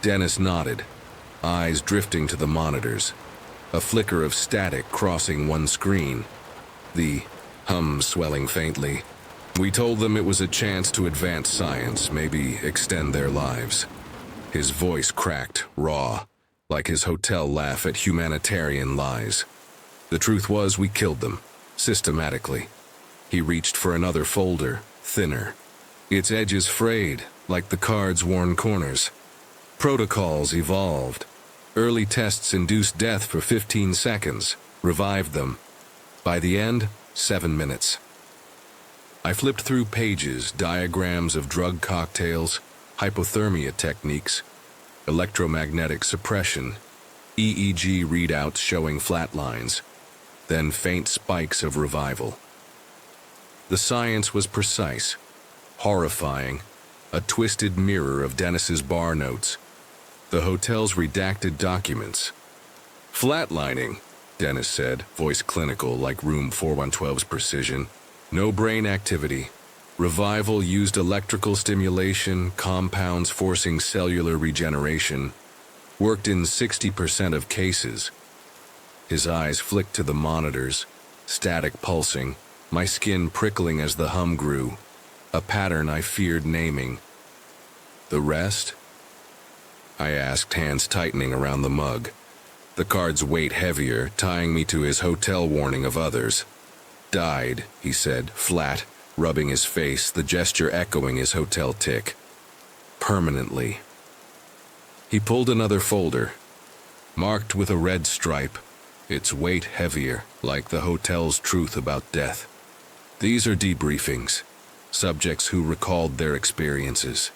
Dennis nodded, eyes drifting to the monitors, a flicker of static crossing one screen, the hum swelling faintly. "We told them it was a chance to advance science, maybe extend their lives." His voice cracked, raw, like his hotel laugh at humanitarian lies. "The truth was we killed them, systematically." He reached for another folder, thinner, its edges frayed, like the card's worn corners. "Protocols evolved. Early tests induced death for 15 seconds, revived them. By the end, 7 minutes." I flipped through pages, diagrams of drug cocktails, hypothermia techniques, electromagnetic suppression, EEG readouts showing flatlines, then faint spikes of revival. The science was precise, horrifying, a twisted mirror of Dennis's bar notes, the hotel's redacted documents. "Flatlining," Dennis said, voice clinical like room 4112's precision. "No brain activity. Revival used electrical stimulation, compounds forcing cellular regeneration. Worked in 60% of cases." His eyes flicked to the monitors, static pulsing, my skin prickling as the hum grew, a pattern I feared naming. "The rest?" I asked, hands tightening around the mug, the card's weight heavier, tying me to his hotel warning of others. "Died," he said, flat, rubbing his face, the gesture echoing his hotel tick. "Permanently." He pulled another folder, marked with a red stripe, its weight heavier, like the hotel's truth about death. "These are debriefings, subjects who recalled their experiences."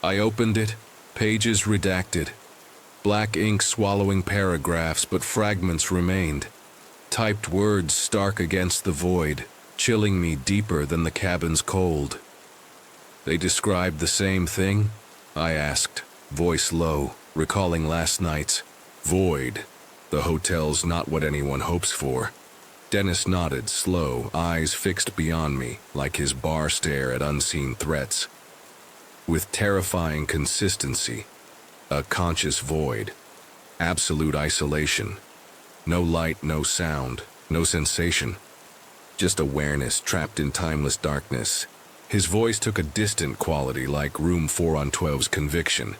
I opened it, pages redacted, black ink swallowing paragraphs, but fragments remained. Typed words stark against the void, chilling me deeper than the cabin's cold. "They described the same thing?" I asked, voice low, recalling last night's void. The hotel's not what anyone hopes for. Dennis nodded, slow, eyes fixed beyond me, like his bar stare at unseen threats. With terrifying consistency, a conscious void, absolute isolation. No light, no sound, no sensation. Just awareness trapped in timeless darkness. His voice took a distant quality like room 412's conviction.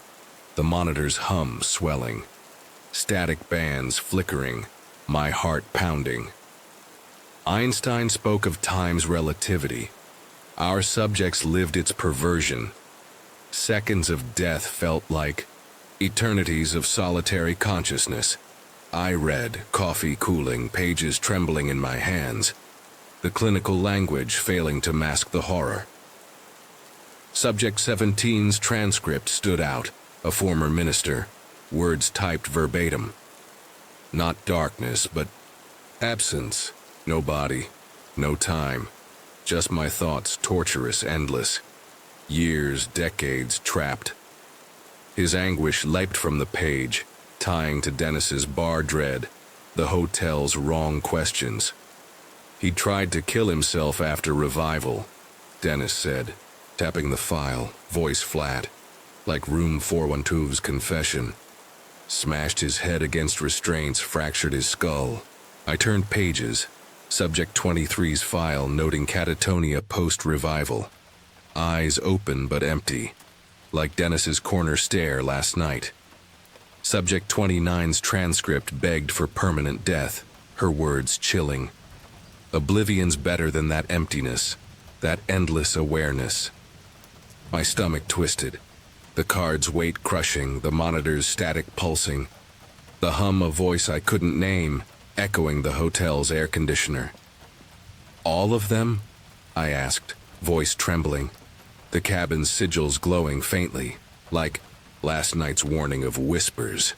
The monitor's hum swelling. Static bands flickering, my heart pounding. Einstein spoke of time's relativity. Our subjects lived its perversion. Seconds of death felt like eternities of solitary consciousness. I read, coffee cooling, pages trembling in my hands, the clinical language failing to mask the horror. Subject 17's transcript stood out, a former minister, words typed verbatim. Not darkness, but absence. No body, no time. Just my thoughts, torturous, endless. Years, decades, trapped. His anguish leapt from the page, tying to Dennis's bar dread, the hotel's wrong questions. He tried to kill himself after revival, Dennis said, tapping the file, voice flat, like Room 412's confession. Smashed his head against restraints, fractured his skull. I turned pages, Subject 23's file noting catatonia post-revival. Eyes open but empty, like Dennis's corner stare last night. Subject 29's transcript begged for permanent death, her words chilling. Oblivion's better than that emptiness, that endless awareness. My stomach twisted, the card's weight crushing, the monitor's static pulsing, the hum of voice I couldn't name, echoing the hotel's air conditioner. All of them? I asked, voice trembling, the cabin's sigils glowing faintly, like last night's warning of whispers.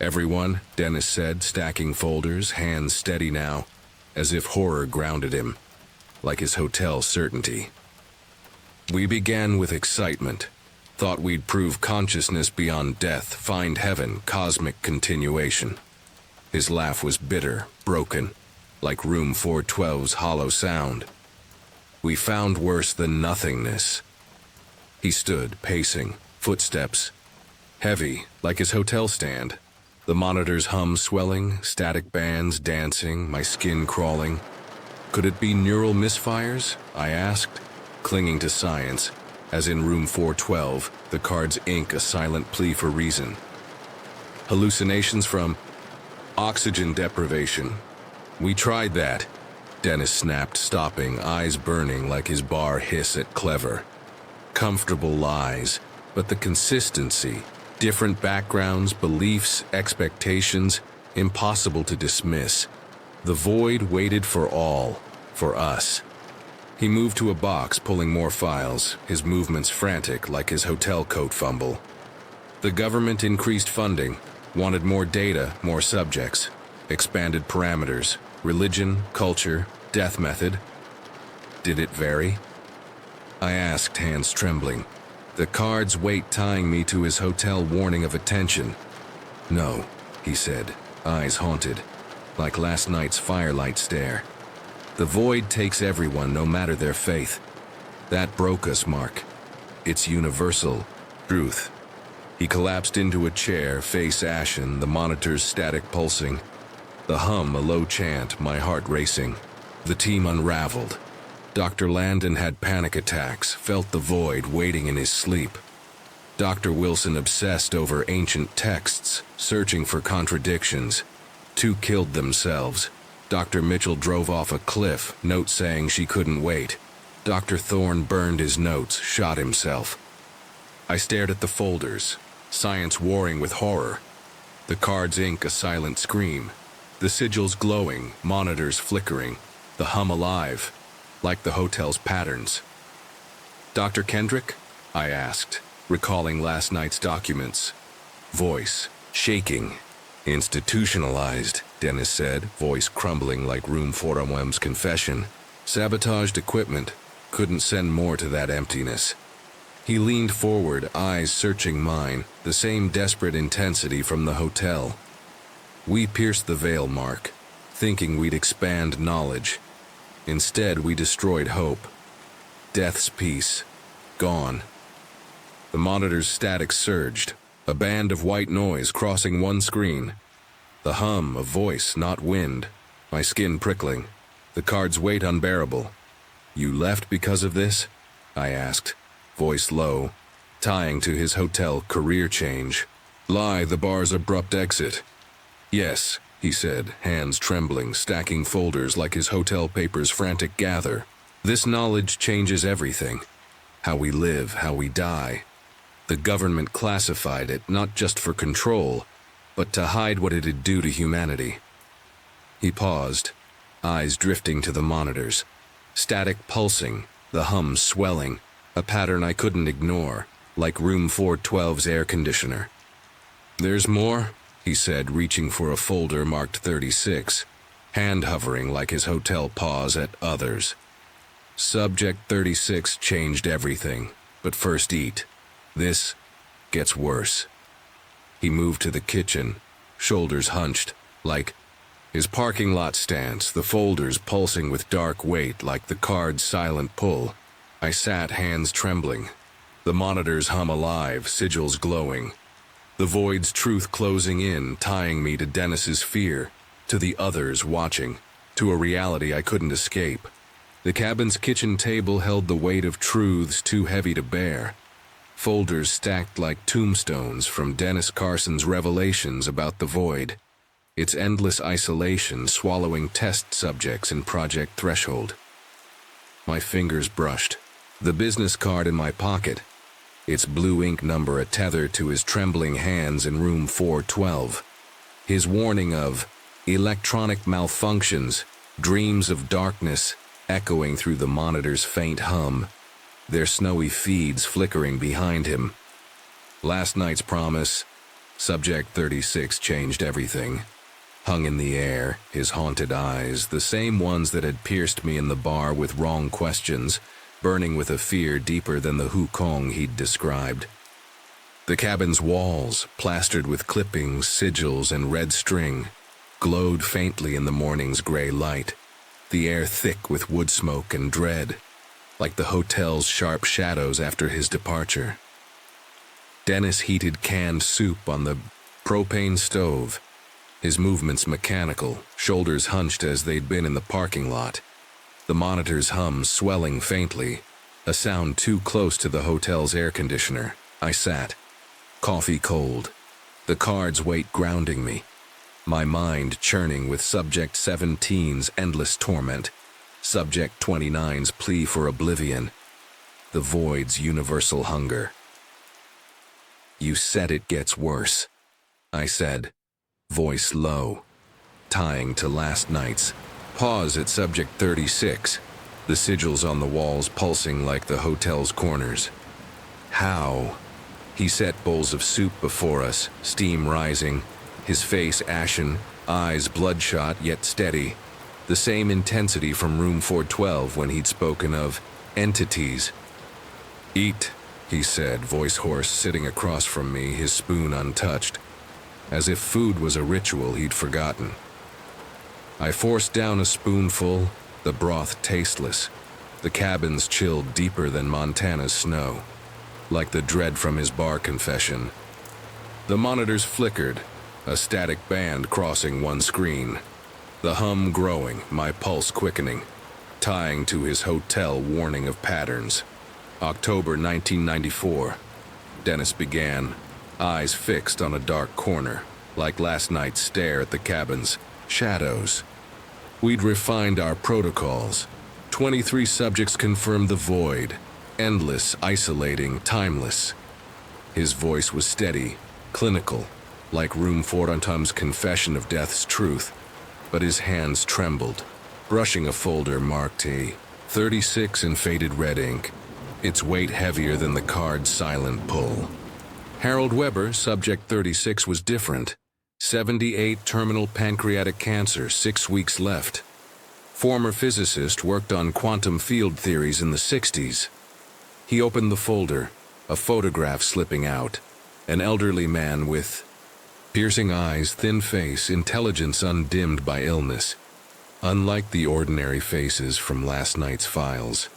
Everyone, Dennis said, stacking folders, hands steady now, as if horror grounded him, like his hotel certainty. We began with excitement. Thought we'd prove consciousness beyond death, find heaven, cosmic continuation. His laugh was bitter, broken, like Room 412's hollow sound. We found worse than nothingness. He stood, pacing, footsteps, heavy, like his hotel stand. The monitor's hum swelling, static bands dancing, my skin crawling. Could it be neural misfires? I asked, clinging to science. As in Room 412, the card's ink a silent plea for reason. Hallucinations from oxygen deprivation. We tried that, Dennis snapped, stopping, eyes burning like his bar hiss at Clever. Comfortable lies, but the consistency, different backgrounds, beliefs, expectations, impossible to dismiss. The void waited for all, for us. He moved to a box, pulling more files, his movements frantic like his hotel coat fumble. The government increased funding, wanted more data, more subjects, expanded parameters, religion, culture, death method. Did it vary? I asked, hands trembling, the card's weight tying me to his hotel warning of attention. No, he said, eyes haunted, like last night's firelight stare. The void takes everyone, no matter their faith. That broke us, Mark. It's universal truth. He collapsed into a chair, face ashen, the monitor's static pulsing. The hum, a low chant, my heart racing. The team unraveled. Dr. Landon had panic attacks, felt the void waiting in his sleep. Dr. Wilson obsessed over ancient texts, searching for contradictions. 2 killed themselves. Dr. Mitchell drove off a cliff, note saying she couldn't wait. Dr. Thorne burned his notes, shot himself. I stared at the folders, science warring with horror. The card's ink a silent scream. The sigils glowing, monitors flickering, the hum alive, like the hotel's patterns. Dr. Kendrick? I asked, recalling last night's documents. Voice shaking. Institutionalized, Dennis said, voice crumbling like Room 412's confession. Sabotaged equipment. Couldn't send more to that emptiness. He leaned forward, eyes searching mine, the same desperate intensity from the hotel. We pierced the veil, Mark, thinking we'd expand knowledge. Instead, we destroyed hope. Death's peace. Gone. The monitor's static surged, a band of white noise crossing one screen. The hum of voice, not wind. My skin prickling. The card's weight unbearable. You left because of this? I asked, voice low, tying to his hotel career change. Lie, the bar's abrupt exit. Yes, he said, hands trembling, stacking folders like his hotel papers' frantic gather. This knowledge changes everything. How we live, how we die. The government classified it not just for control, but to hide what it'd do to humanity. He paused, eyes drifting to the monitors, static pulsing, the hum swelling, a pattern I couldn't ignore, like room 412's air conditioner. "There's more," he said, reaching for a folder marked 36, hand hovering like his hotel paws at others. "Subject 36 changed everything, but first eat. This gets worse." He moved to the kitchen, shoulders hunched, like his parking lot stance, the folders pulsing with dark weight like the card's silent pull. I sat, hands trembling. The monitors hum alive, sigils glowing. The void's truth closing in, tying me to Dennis's fear, to the others watching, to a reality I couldn't escape. The cabin's kitchen table held the weight of truths too heavy to bear. Folders stacked like tombstones from Dennis Carson's revelations about the void, its endless isolation swallowing test subjects in Project Threshold. My fingers brushed. The business card in my pocket, its blue ink number a tether to his trembling hands in room 412. His warning of electronic malfunctions, dreams of darkness, echoing through the monitor's faint hum, their snowy feeds flickering behind him. Last night's promise, Subject 36 changed everything. Hung in the air, his haunted eyes, the same ones that had pierced me in the bar with wrong questions, burning with a fear deeper than the Wukong he'd described. The cabin's walls, plastered with clippings, sigils, and red string, glowed faintly in the morning's gray light, the air thick with wood smoke and dread, like the hotel's sharp shadows after his departure. Dennis heated canned soup on the propane stove, his movements mechanical, shoulders hunched as they'd been in the parking lot. The monitor's hum swelling faintly, a sound too close to the hotel's air conditioner. I sat, coffee cold, the card's weight grounding me, my mind churning with Subject 17's endless torment, Subject 29's plea for oblivion, the void's universal hunger. "You said it gets worse," I said, voice low, tying to last night's. Pause at Subject 36, the sigils on the walls pulsing like the hotel's corners. "How?" He set bowls of soup before us, steam rising, his face ashen, eyes bloodshot yet steady, the same intensity from room 412 when he'd spoken of entities. "Eat," he said, voice hoarse, sitting across from me, his spoon untouched, as if food was a ritual he'd forgotten. I forced down a spoonful, the broth tasteless, the cabins chilled deeper than Montana's snow, like the dread from his bar confession. The monitors flickered, a static band crossing one screen, the hum growing, my pulse quickening, tying to his hotel warning of patterns. October 1994, Dennis began, eyes fixed on a dark corner, like last night's stare at the cabin's shadows. We'd refined our protocols. 23 subjects confirmed the void, endless, isolating, timeless. His voice was steady, clinical, like room 412's confession of death's truth, but his hands trembled, brushing a folder marked A 36 in faded red ink, its weight heavier than the card's silent pull. Harold Weber, Subject 36, was different. 78 terminal pancreatic cancer, 6 weeks left. Former physicist, worked on quantum field theories in the 60s. He opened the folder, a photograph slipping out. An elderly man with piercing eyes, thin face, intelligence undimmed by illness. Unlike the ordinary faces from last night's files.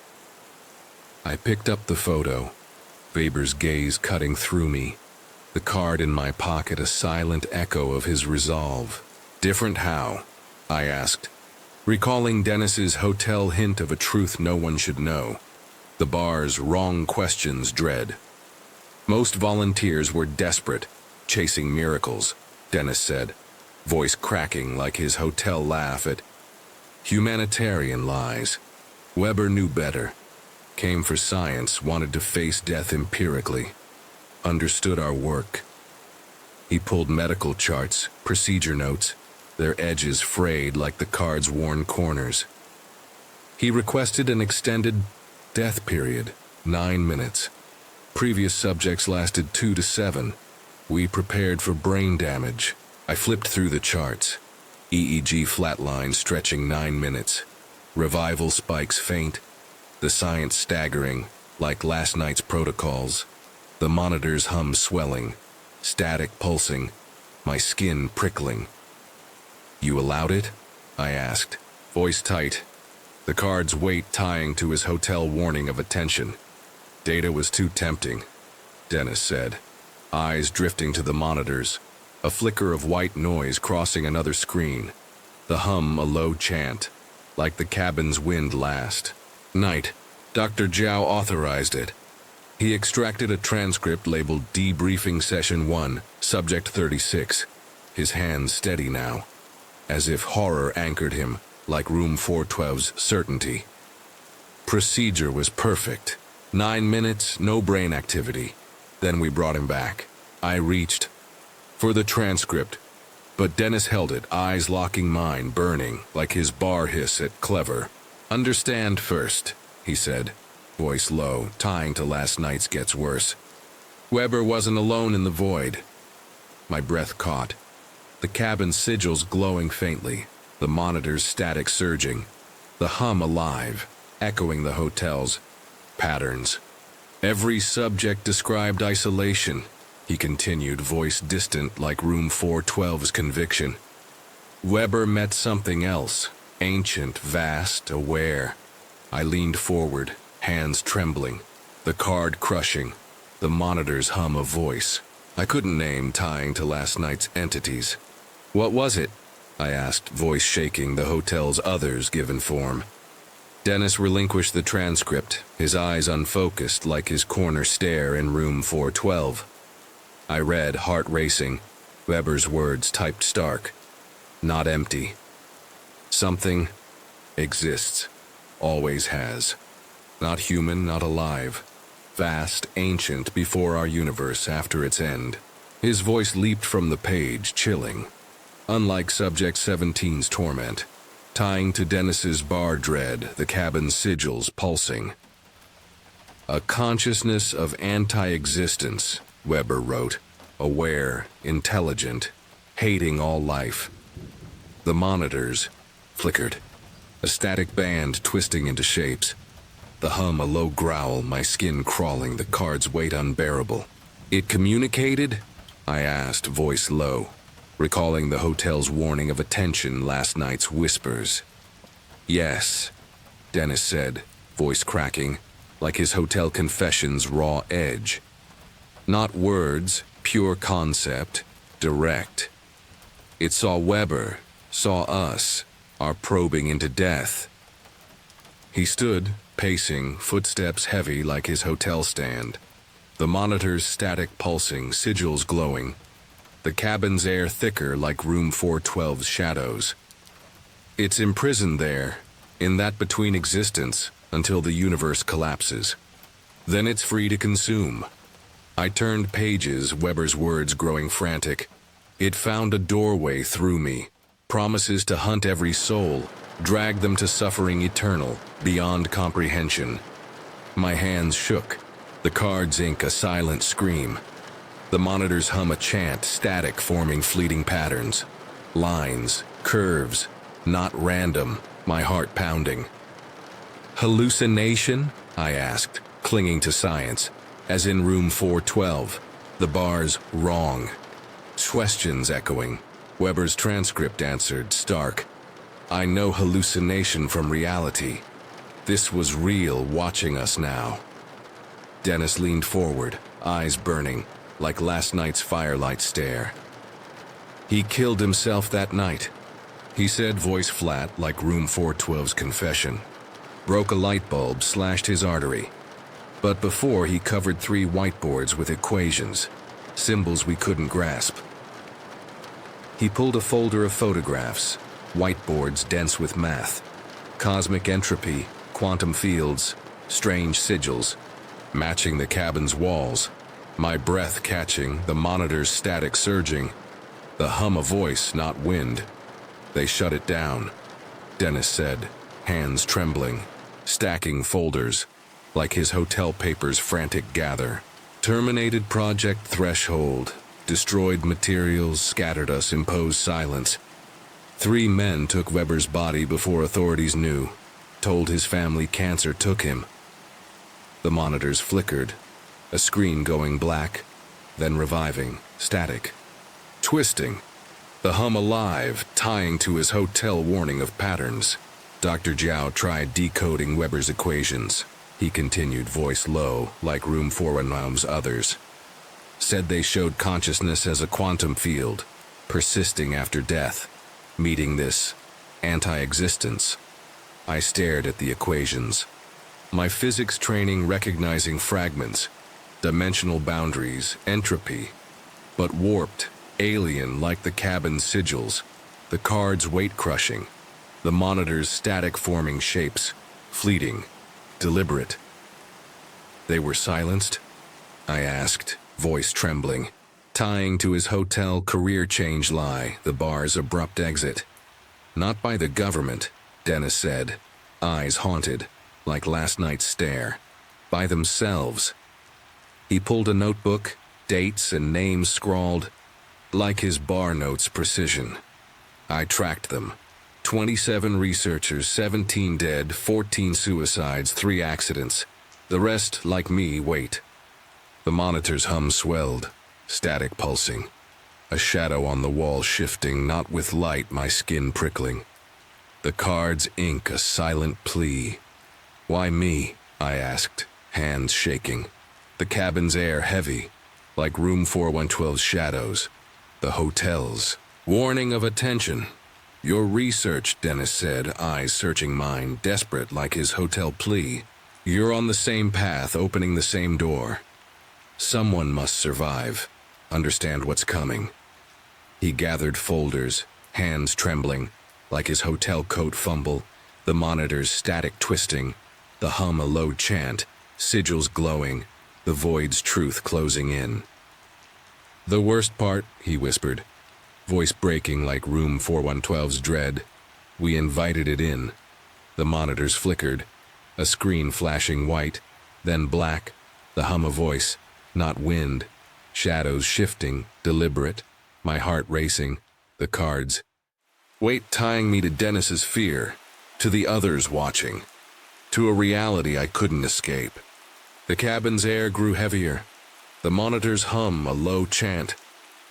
I picked up the photo, Weber's gaze cutting through me. The card in my pocket a silent echo of his resolve. "Different how?" I asked, recalling Dennis's hotel hint of a truth no one should know. The bar's wrong questions dread. Most volunteers were desperate, chasing miracles, Dennis said, voice cracking like his hotel laugh at humanitarian lies. Weber knew better. Came for science, wanted to face death empirically. understood our work. He pulled medical charts, procedure notes, their edges frayed like the card's worn corners. He requested an extended death period, 9 minutes. Previous subjects lasted 2 to 7. We prepared for brain damage. I flipped through the charts. EEG flatline stretching 9 minutes. Revival spikes faint. The science staggering, like last night's protocols. The monitor's hum swelling. Static pulsing. My skin prickling. "You allowed it?" I asked, voice tight. The card's weight tying to his hotel warning of attention. Data was too tempting, Dennis said, eyes drifting to the monitors, a flicker of white noise crossing another screen, the hum a low chant, like the cabin's wind last night. Dr. Zhao authorized it. He extracted a transcript labeled Debriefing Session 1, Subject 36, his hands steady now, as if horror anchored him, like Room 412's certainty. Procedure was perfect. 9 minutes, no brain activity. Then we brought him back. I reached for the transcript, but Dennis held it, eyes locking mine, burning, like his bar hiss at Clever. "Understand first," he said, voice low, tying to last night's gets worse. Weber wasn't alone in the void. My breath caught. The cabin's sigils glowing faintly, the monitor's static surging, the hum alive, echoing the hotel's patterns. Every subject described isolation, he continued, voice distant like Room 412's conviction. Weber met something else, ancient, vast, aware. I leaned forward, hands trembling, the card crushing, the monitor's hum of voice. I couldn't name, tying to last night's entities. "What was it?" I asked, voice shaking, the hotel's others given form. Dennis relinquished the transcript, his eyes unfocused like his corner stare in Room 412. I read, heart racing, Weber's words typed stark. Not empty. Something exists, always has. Not human, not alive. Vast, ancient, before our universe, after its end. His voice leaped from the page, chilling. Unlike Subject 17's torment, tying to Dennis's bar dread, the cabin's sigils pulsing. A consciousness of anti-existence, Weber wrote, aware, intelligent, hating all life. The monitors flickered, a static band twisting into shapes. The hum a low growl, my skin crawling, the card's weight unbearable. "It communicated?" I asked, voice low, recalling the hotel's warning of attention, last night's whispers. "Yes," Dennis said, voice cracking, like his hotel confession's raw edge. "Not words, pure concept, direct. It saw Weber, saw us, our probing into death." He stood, pacing, footsteps heavy like his hotel stand. The monitor's static pulsing, sigils glowing. The cabin's air thicker like Room 412's shadows. It's imprisoned there, in that between existence, until the universe collapses. Then it's free to consume. I turned pages, Weber's words growing frantic. It found a doorway through me, promises to hunt every soul, drag them to suffering eternal, beyond comprehension. My hands shook, the card's ink a silent scream. The monitors hum a chant, static forming fleeting patterns. Lines, curves, not random, my heart pounding. "Hallucination?" I asked, clinging to science, as in Room 412. The bars wrong. Questions echoing. Weber's transcript answered, stark. "I know hallucination from reality. This was real, watching us now." Dennis leaned forward, eyes burning, like last night's firelight stare. "He killed himself that night," he said, voice flat like Room 412's confession. "Broke a light bulb, slashed his artery. But before, he covered 3 whiteboards with equations, symbols we couldn't grasp." He pulled a folder of photographs, whiteboards dense with math, cosmic entropy, quantum fields, strange sigils, matching the cabin's walls. My breath catching, the monitor's static surging. The hum of voice, not wind. They shut it down, Dennis said, hands trembling, stacking folders, like his hotel papers' frantic gather. Terminated project threshold, destroyed materials, scattered us, imposed silence. 3 men took Weber's body before authorities knew, told his family cancer took him. The monitors flickered, a screen going black, then reviving, static, twisting, the hum alive, tying to his hotel warning of patterns. Dr. Zhao tried decoding Weber's equations. He continued, voice low, like room 419's others. Said they showed consciousness as a quantum field, persisting after death, meeting this anti-existence. I stared at the equations. My physics training recognizing fragments, dimensional boundaries, entropy, but warped, alien like the cabin's sigils, the cards weight-crushing, the monitor's static-forming shapes, fleeting, deliberate. They were silenced? I asked, voice trembling, tying to his hotel career change lie, the bar's abrupt exit. Not by the government, Dennis said, eyes haunted, like last night's stare. By themselves. He pulled a notebook, dates and names scrawled, like his bar notes' precision. I tracked them. 27 researchers, 17 dead, 14 suicides, 3 accidents. The rest, like me, wait. The monitor's hum swelled, static pulsing. A shadow on the wall shifting, not with light, my skin prickling. The card's ink a silent plea. Why me? I asked, hands shaking. The cabin's air heavy, like room 412's shadows. The hotel's. Warning of attention. Your research, Dennis said, eyes searching mine, desperate like his hotel plea. You're on the same path, opening the same door. Someone must survive, understand what's coming. He gathered folders, hands trembling, like his hotel coat fumble, the monitor's static twisting, the hum a low chant, sigils glowing, the void's truth closing in. The worst part, he whispered, voice breaking like room 412's dread. We invited it in. The monitors flickered, a screen flashing white, then black, the hum of voice, not wind, shadows shifting, deliberate, my heart racing, the cards. Weight tying me to Dennis's fear, to the others watching, to a reality I couldn't escape. The cabin's air grew heavier, the monitors hum a low chant,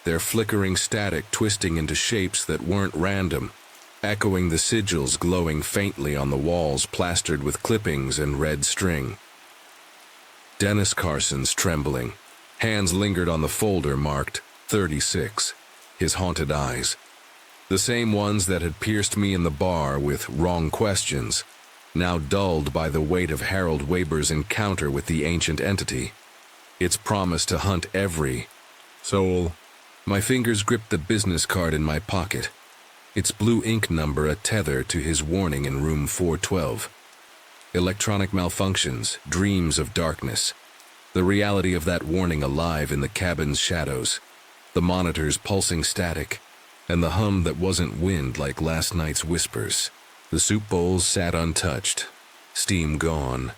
their flickering static twisting into shapes that weren't random, echoing the sigils glowing faintly on the walls plastered with clippings and red string. Dennis Carson's trembling. Hands lingered on the folder marked 36, his haunted eyes. The same ones that had pierced me in the bar with wrong questions, now dulled by the weight of Harold Weber's encounter with the ancient entity. Its promise to hunt every soul. My fingers gripped the business card in my pocket, its blue ink number a tether to his warning in room 412. Electronic malfunctions, dreams of darkness. The reality of that warning alive in the cabin's shadows. The monitors pulsing static, and the hum that wasn't wind like last night's whispers. The soup bowls sat untouched, steam gone.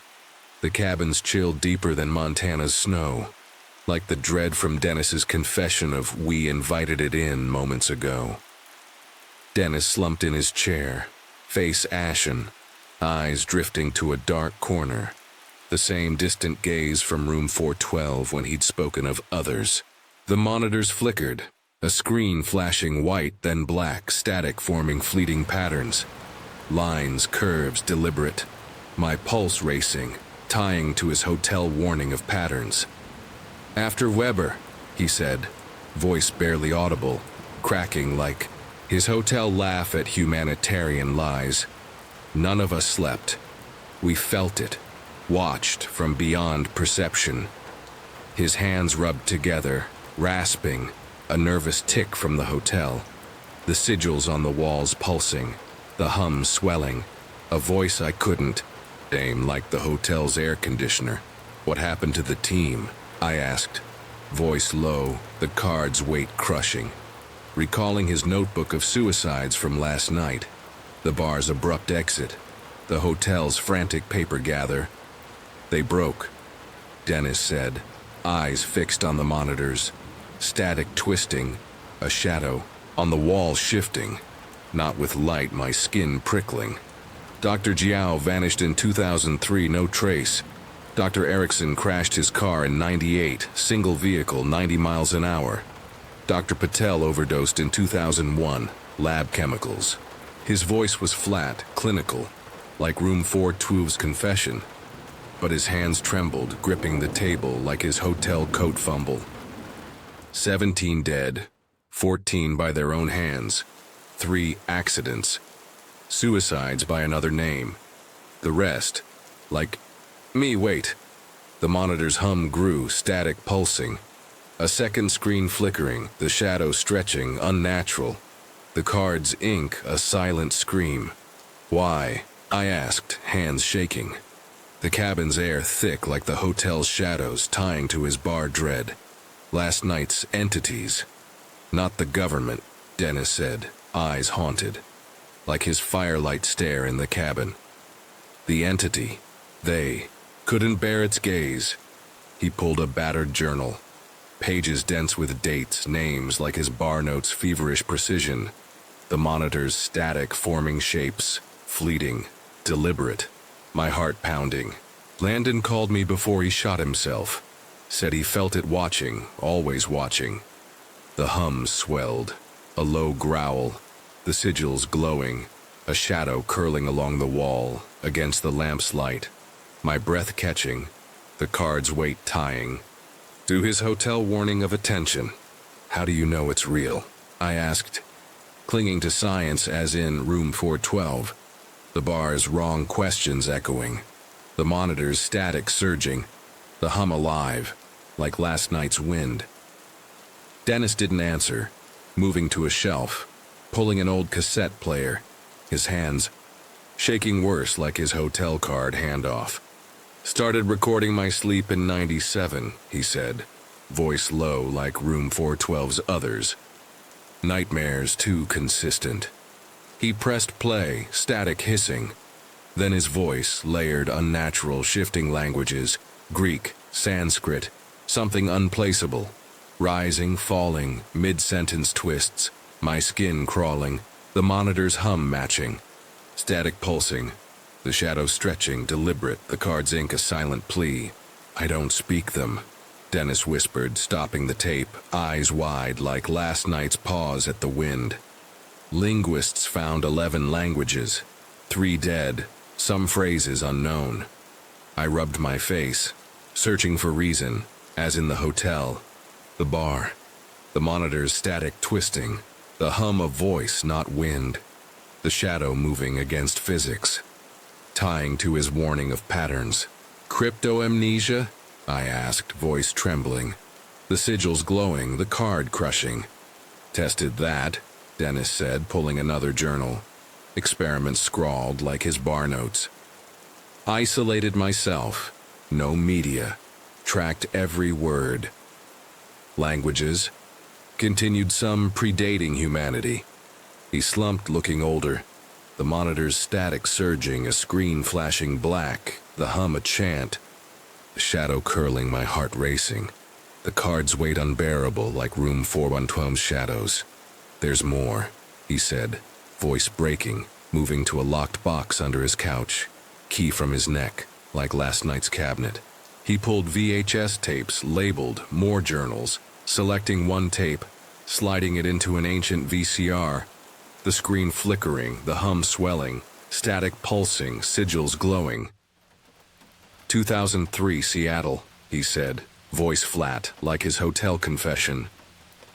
The cabin's chilled deeper than Montana's snow, like the dread from Dennis's confession of we invited it in moments ago. Dennis slumped in his chair, face ashen, eyes drifting to a dark corner, the same distant gaze from room 412 when he'd spoken of others. The monitors flickered, a screen flashing white then black, static forming fleeting patterns. Lines, curves, deliberate. My pulse racing, tying to his hotel warning of patterns. After Weber, he said, voice barely audible, cracking like his hotel laugh at humanitarian lies. None of us slept. We felt it, watched from beyond perception. His hands rubbed together, rasping, a nervous tick from the hotel. The sigils on the walls pulsing, the hum swelling, a voice I couldn't name like the hotel's air conditioner. What happened to the team? I asked. Voice low, the card's weight crushing. Recalling his notebook of suicides from last night. The bar's abrupt exit. The hotel's frantic paper gather. They broke, Dennis said, eyes fixed on the monitors. Static twisting, a shadow, on the wall shifting. Not with light, my skin prickling. Dr. Jiao vanished in 2003, no trace. Dr. Erickson crashed his car in 98, single vehicle, 90 miles an hour. Dr. Patel overdosed in 2001, lab chemicals. His voice was flat, clinical, like Room 412's confession. But his hands trembled, gripping the table like his hotel coat fumble. 17 dead, 14 by their own hands, 3 accidents, suicides by another name. The rest, like me, wait. The monitor's hum grew, static pulsing. A second screen flickering, the shadow stretching, unnatural. The card's ink, a silent scream. Why? I asked, hands shaking. The cabin's air thick like the hotel's shadows tying to his bar dread. Last night's entities. Not the government, Dennis said, eyes haunted. Like his firelight stare in the cabin. The entity, they, couldn't bear its gaze. He pulled a battered journal. Pages dense with dates, names like his bar notes' feverish precision. The monitor's static forming shapes, fleeting, deliberate. My heart pounding. Landon called me before he shot himself. Said he felt it watching, always watching. The hum swelled. A low growl. The sigils glowing. A shadow curling along the wall, against the lamp's light. My breath catching. The card's weight tying. To his hotel warning of attention. How do you know it's real? I asked. Clinging to science as in Room 412. The bar's wrong questions echoing. The monitor's static surging. The hum alive, like last night's wind. Dennis didn't answer, moving to a shelf, pulling an old cassette player, his hands shaking worse like his hotel card handoff. Started recording my sleep in 97, he said, voice low like Room 412's others. Nightmares too consistent. He pressed play, static hissing. Then his voice layered unnatural shifting languages, Greek, Sanskrit, something unplaceable. Rising, falling, mid-sentence twists, my skin crawling, the monitor's hum matching. Static pulsing, the shadow stretching, deliberate, the card's ink a silent plea. I don't speak them, Dennis whispered, stopping the tape, eyes wide like last night's pause at the wind. Linguists found 11 languages, 3 dead, some phrases unknown. I rubbed my face, searching for reason, as in the hotel, the bar, the monitor's static twisting, the hum of voice, not wind, the shadow moving against physics, tying to his warning of patterns. Crypto-amnesia? I asked, voice trembling. The sigils glowing, the card crushing. Tested that, Dennis said, pulling another journal. Experiments scrawled like his bar notes. Isolated myself, no media, tracked every word. Languages, continued some predating humanity. He slumped, looking older. The monitor's static surging, a screen flashing black, the hum a chant. The shadow curling, my heart racing. The card's weight unbearable like Room 412's shadows. There's more, he said, voice breaking, moving to a locked box under his couch. Key from his neck, like last night's cabinet. He pulled VHS tapes, labeled, more journals, selecting one tape, sliding it into an ancient VCR. The screen flickering, the hum swelling, static pulsing, sigils glowing. 2003 Seattle, he said, voice flat, like his hotel confession.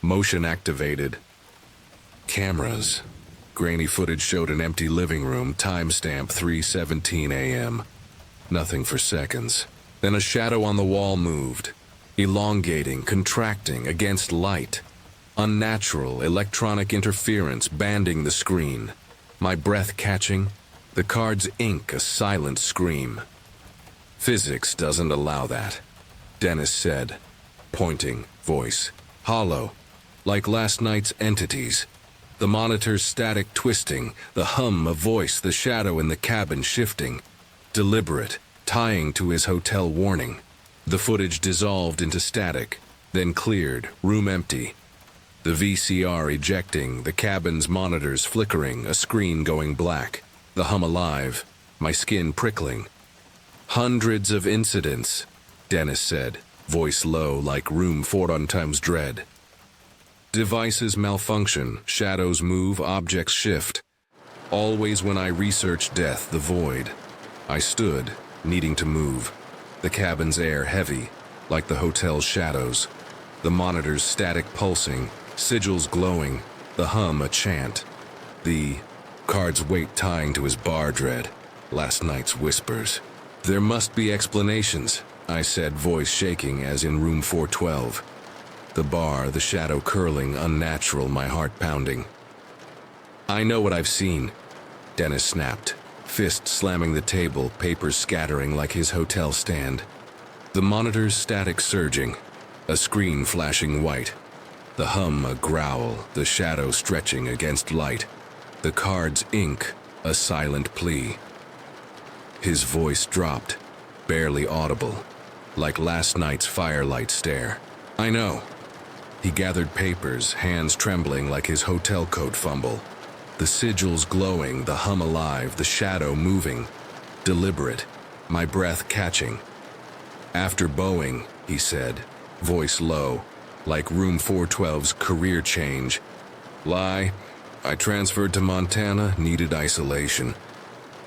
Motion activated. Cameras. Grainy footage showed an empty living room, timestamp 3:17 a.m. Nothing for seconds. Then a shadow on the wall moved, elongating, contracting against light. Unnatural electronic interference banding the screen. My breath catching, the card's ink a silent scream. Physics doesn't allow that, Dennis said. pointing, voice, hollow, like last night's entities. The monitor's static twisting, the hum of voice, the shadow in the cabin shifting. Deliberate, tying to his hotel warning. The footage dissolved into static, then cleared, room empty. The VCR ejecting, the cabin's monitors flickering, a screen going black. The hum alive, my skin prickling. Hundreds of incidents, Dennis said, voice low like room 4 times dread. Devices malfunction, shadows move, objects shift. Always when I researched death, the void. I stood, needing to move. The cabin's air heavy, like the hotel's shadows. The monitor's static pulsing, sigils glowing, the hum a chant. The card's weight tying to his bar dread, last night's whispers. There must be explanations, I said, voice shaking as in room 412. The bar, the shadow curling, unnatural, my heart pounding. I know what I've seen, Dennis snapped, fist slamming the table, papers scattering like his hotel stand. The monitor's static surging, a screen flashing white. The hum a growl, the shadow stretching against light. The card's ink, a silent plea. His voice dropped, barely audible, like last night's firelight stare. I know. He gathered papers, hands trembling like his hotel coat fumble. The sigils glowing, the hum alive, the shadow moving. Deliberate, my breath catching. After Boeing, he said, voice low, like room 412's career change. Lie, I transferred to Montana, needed isolation.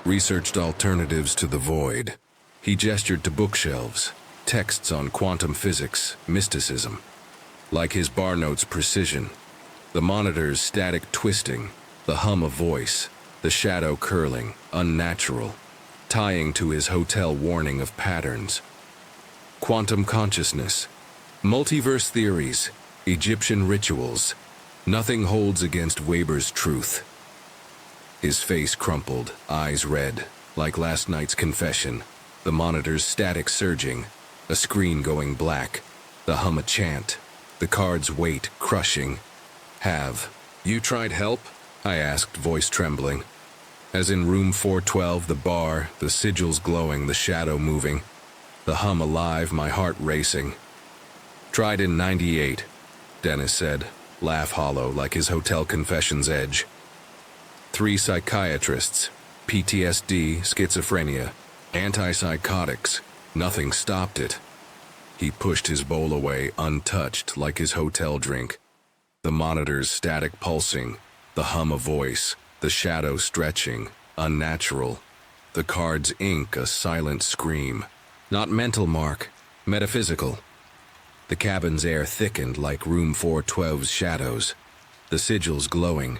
Researched alternatives to the void. He gestured to bookshelves, texts on quantum physics, mysticism. Like his bar notes' precision, the monitor's static twisting, the hum of voice, the shadow curling, unnatural, tying to his hotel warning of patterns. Quantum consciousness, multiverse theories, Egyptian rituals, nothing holds against Weber's truth. His face crumpled, eyes red, like last night's confession, the monitor's static surging, a screen going black, the hum a chant. The card's weight crushing. Have you tried help? I asked, voice trembling. As in room 412, the bar, the sigils glowing, the shadow moving. The hum alive, my heart racing. Tried in '98, Dennis said, laugh hollow like his hotel confession's edge. 3 psychiatrists, PTSD, schizophrenia, antipsychotics. Nothing stopped it. He pushed his bowl away, untouched, like his hotel drink. The monitor's static pulsing, the hum of voice, the shadow stretching, unnatural. The card's ink a silent scream. Not mental, Mark, metaphysical. The cabin's air thickened like room 412's shadows. The sigils glowing,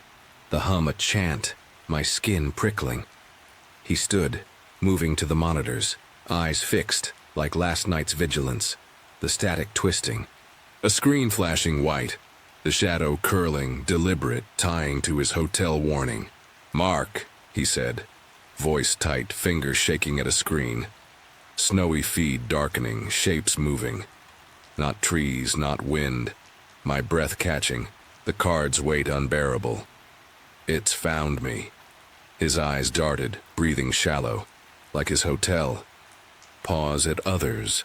the hum a chant, my skin prickling. He stood, moving to the monitors, eyes fixed, like last night's vigilance. The static twisting, a screen flashing white, the shadow curling, deliberate, tying to his hotel warning. Mark, he said, voice tight, fingers shaking at a screen. Snowy feed darkening, shapes moving. Not trees, not wind, my breath catching, the card's weight unbearable. It's found me. His eyes darted, breathing shallow, like his hotel. Pause at others.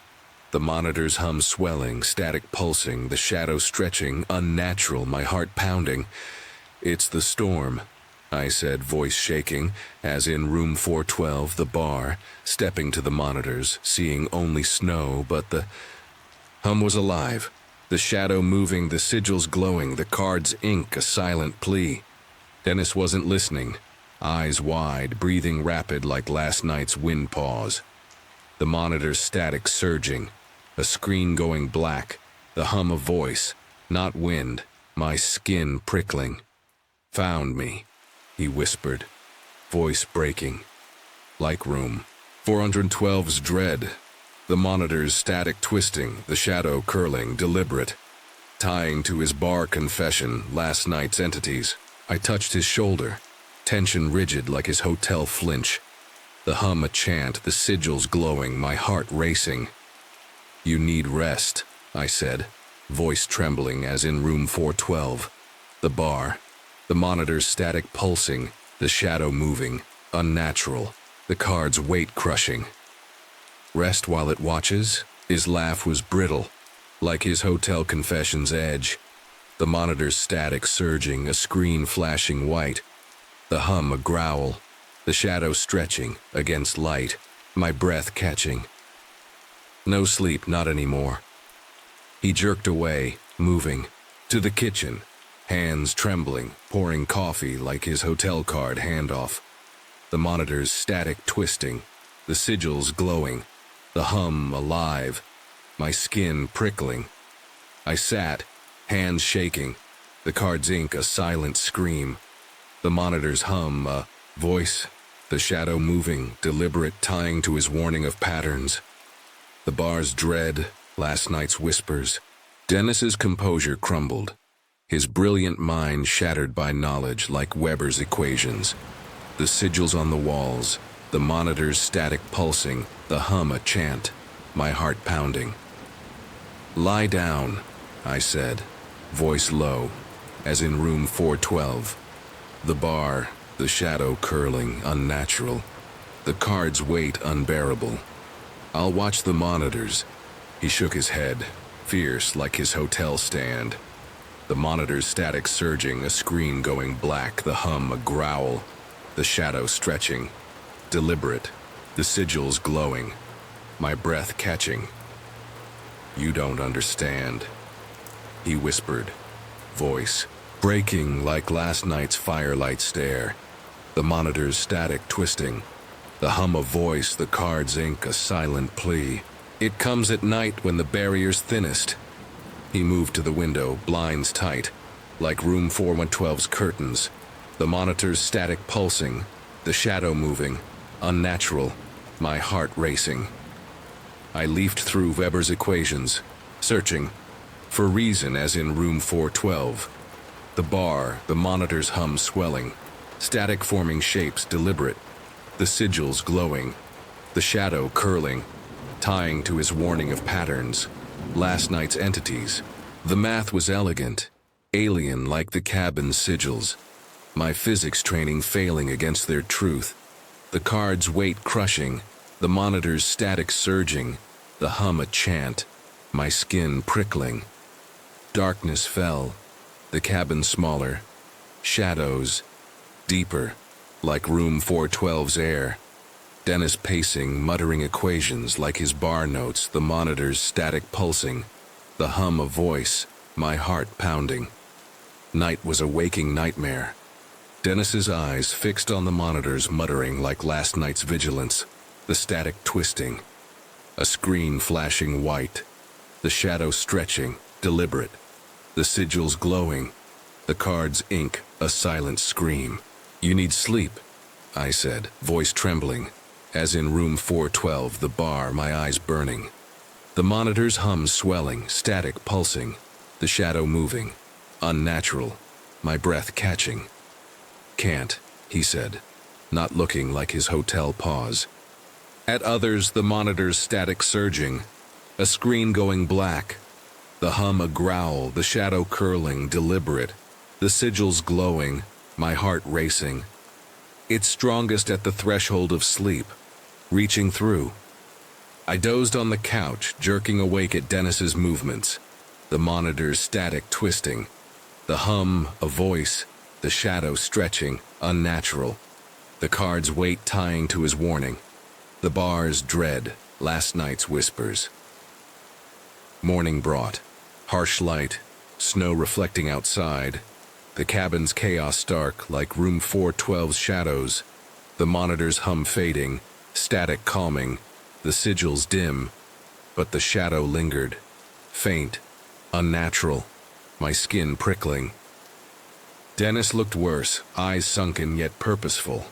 The monitor's hum swelling, static pulsing, the shadow stretching, unnatural, my heart pounding. It's the storm, I said, voice shaking, as in room 412, the bar, stepping to the monitors, seeing only snow, but the hum was alive. The shadow moving, the sigils glowing, the card's ink a silent plea. Dennis wasn't listening, eyes wide, breathing rapid like last night's wind pause. The monitor's static surging, a screen going black, the hum of voice, not wind, my skin prickling. Found me, he whispered, voice breaking. Like room 412's dread, the monitor's static twisting, the shadow curling, deliberate, tying to his bar confession, last night's entities. I touched his shoulder, tension rigid like his hotel flinch. The hum a chant, the sigils glowing, my heart racing. You need rest, I said, voice trembling as in room 412. The bar, the monitor's static pulsing, the shadow moving, unnatural, the card's weight crushing. Rest while it watches? His laugh was brittle, like his hotel confession's edge. The monitor's static surging, a screen flashing white. The hum a growl, the shadow stretching against light, my breath catching. No sleep, not anymore. He jerked away, moving, to the kitchen, hands trembling, pouring coffee like his hotel card handoff. The monitor's static twisting, the sigils glowing, the hum alive, my skin prickling. I sat, hands shaking, the card's ink a silent scream, the monitor's hum a voice, the shadow moving, deliberate, tying to his warning of patterns. The bar's dread, last night's whispers. Dennis's composure crumbled, his brilliant mind shattered by knowledge like Weber's equations. The sigils on the walls, the monitor's static pulsing, the hum a chant, my heart pounding. Lie down, I said, voice low, as in room 412. The bar, the shadow curling, unnatural. The card's weight unbearable. I'll watch the monitors. He shook his head, fierce like his hotel stand. The monitor's static surging, a screen going black, the hum a growl, the shadow stretching, deliberate, the sigils glowing, my breath catching. You don't understand, he whispered, voice breaking like last night's firelight stare. The monitor's static twisting, the hum of voice, the card's ink a silent plea. It comes at night when the barrier's thinnest. He moved to the window, blinds tight, like room 412's curtains. The monitor's static pulsing, the shadow moving, unnatural, my heart racing. I leafed through Weber's equations, searching for reason as in room 412. The bar, the monitor's hum swelling, static forming shapes deliberate, the sigils glowing, the shadow curling, tying to his warning of patterns, last night's entities. The math was elegant, alien like the cabin's sigils, my physics training failing against their truth. The card's weight crushing, the monitor's static surging, the hum a chant, my skin prickling. Darkness fell, the cabin smaller, shadows deeper, like room 412's air. Dennis pacing, muttering equations like his bar notes, the monitor's static pulsing, the hum of voice, my heart pounding. Night was a waking nightmare. Dennis's eyes fixed on the monitors, muttering like last night's vigilance, the static twisting, a screen flashing white, the shadow stretching, deliberate, the sigils glowing, the card's ink a silent scream. You need sleep, I said, voice trembling, as in room 412, the bar, my eyes burning. The monitor's hum swelling, static pulsing, the shadow moving, unnatural, my breath catching. Can't, he said, not looking like his hotel pause. At others, the monitor's static surging, a screen going black, the hum a growl, the shadow curling, deliberate, the sigils glowing, my heart racing. It's strongest at the threshold of sleep, reaching through. I dozed on the couch, jerking awake at Dennis's movements, the monitor's static twisting, the hum a voice, the shadow stretching, unnatural, the card's weight tying to his warning, the bar's dread, last night's whispers. Morning brought, harsh light, snow reflecting outside, the cabin's chaos stark like room 412's shadows, the monitor's hum fading, static calming, the sigils dim, but the shadow lingered, faint, unnatural, my skin prickling. Dennis looked worse, eyes sunken yet purposeful,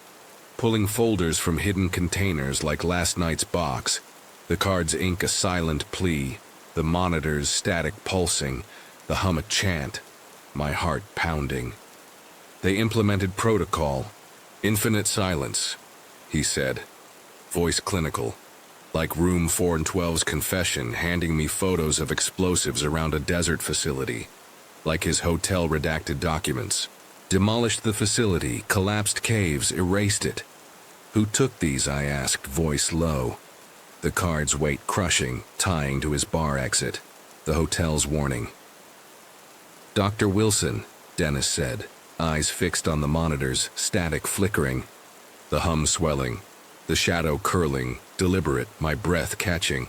pulling folders from hidden containers like last night's box, the card's ink a silent plea, the monitor's static pulsing, the hum a chant, my heart pounding. They implemented protocol, infinite silence, he said, voice clinical. like room 412's confession handing me photos of explosives around a desert facility, like his hotel redacted documents. Demolished the facility, collapsed caves, erased it. Who took these, I asked, voice low. The card's weight crushing, tying to his bar exit. The hotel's warning. Dr. Wilson, Dennis said, eyes fixed on the monitors, static flickering. The hum swelling, the shadow curling, deliberate, my breath catching.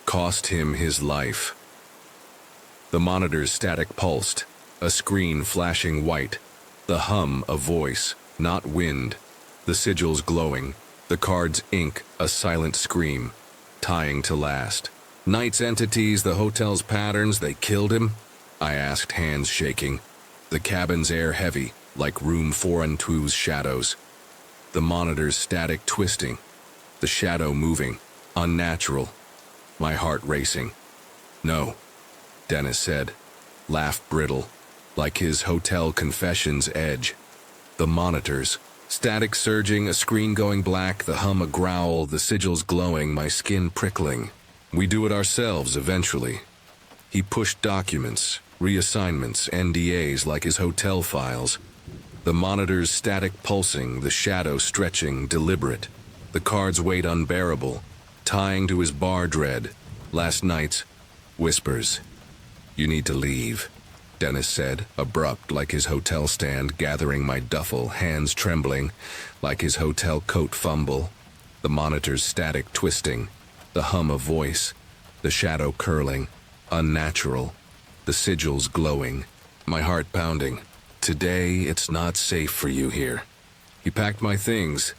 Cost him his life. The monitor's static pulsed, a screen flashing white. The hum a voice, not wind. The sigils glowing, the card's ink a silent scream, tying to last. Night's entities, the hotel's patterns, they killed him? I asked, hands shaking. The cabin's air heavy, like room 412's shadows. The monitor's static twisting, the shadow moving, unnatural. My heart racing. No, Dennis said, laugh brittle, like his hotel confession's edge. The monitors, static surging, a screen going black, the hum a growl, the sigils glowing, my skin prickling. We do it ourselves eventually. He pushed documents, reassignments, NDAs like his hotel files. The monitor's static pulsing, the shadow stretching, deliberate. The card's weight unbearable, tying to his bar dread. Last night's whispers. You need to leave, Dennis said, abrupt like his hotel stand, gathering my duffel, hands trembling, like his hotel coat fumble. The monitor's static twisting, the hum of voice, the shadow curling, unnatural, the sigils glowing, my heart pounding. Today, it's not safe for you here. He packed my things,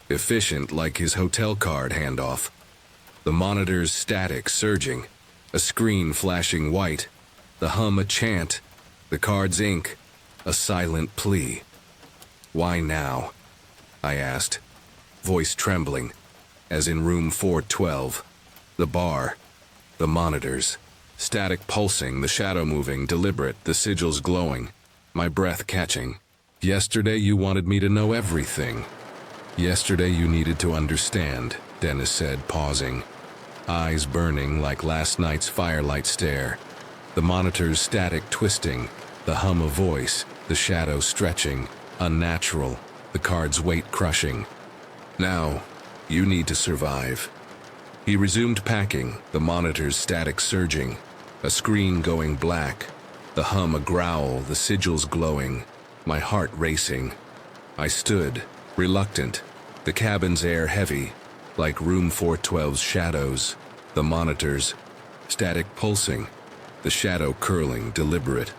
efficient like his hotel card handoff. The monitor's static surging, a screen flashing white, the hum a chant, the card's ink, a silent plea. Why now? I asked, voice trembling, as in room 412. The bar, the monitors, static pulsing, the shadow moving, deliberate, the sigils glowing, my breath catching. Yesterday you wanted me to know everything. Yesterday you needed to understand, Dennis said, pausing, eyes burning like last night's firelight stare. The monitor's static twisting, the hum of voice, the shadow stretching, unnatural, the card's weight crushing. Now, you need to survive. He resumed packing, the monitor's static surging, a screen going black, the hum a growl, the sigils glowing, my heart racing. I stood, reluctant, the cabin's air heavy, like room 412's shadows, the monitors, static pulsing, the shadow curling, deliberate,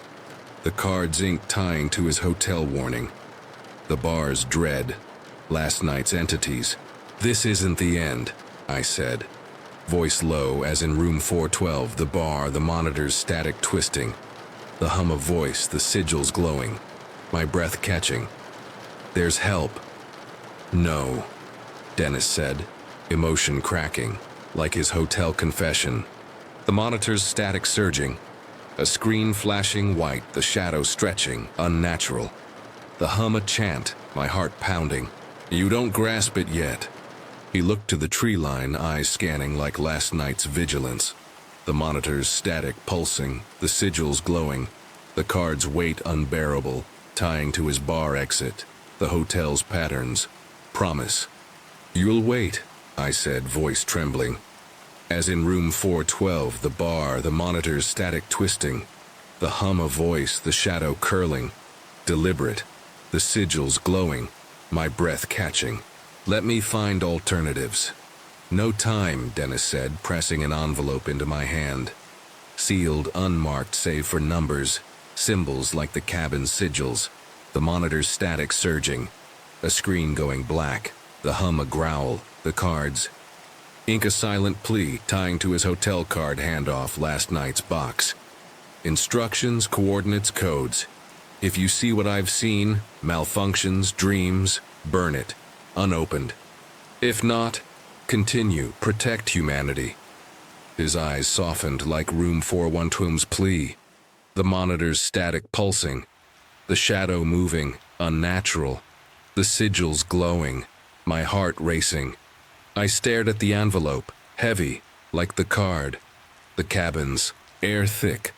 the card's ink tying to his hotel warning, the bar's dread, last night's entities. This isn't the end, I said, voice low as in room 412, the bar, the monitor's static twisting, the hum of voice, the sigils glowing, my breath catching. There's help. No, Dennis said, emotion cracking, like his hotel confession. The monitor's static surging, a screen flashing white, the shadow stretching, unnatural. The hum a chant, my heart pounding. You don't grasp it yet. He looked to the tree line, eyes scanning like last night's vigilance. The monitor's static pulsing, the sigils glowing, the card's weight unbearable, tying to his bar exit, the hotel's patterns. Promise. You'll wait, I said, voice trembling. As in room 412, the bar, the monitor's static twisting, the hum of voice, the shadow curling, deliberate, the sigils glowing, my breath catching. Let me find alternatives. No time, Dennis said, pressing an envelope into my hand. Sealed, unmarked save for numbers, symbols like the cabin's sigils, the monitor's static surging, a screen going black, the hum a growl, the cards. Ink a silent plea tying to his hotel card handoff, last night's box. Instructions, coordinates, codes. If you see what I've seen, malfunctions, dreams, burn it, unopened. If not, continue, protect humanity. His eyes softened like room 412's plea. The monitor's static pulsing, the shadow moving, unnatural, the sigils glowing, my heart racing. I stared at the envelope, Heavy, like the card. The cabins, air thick,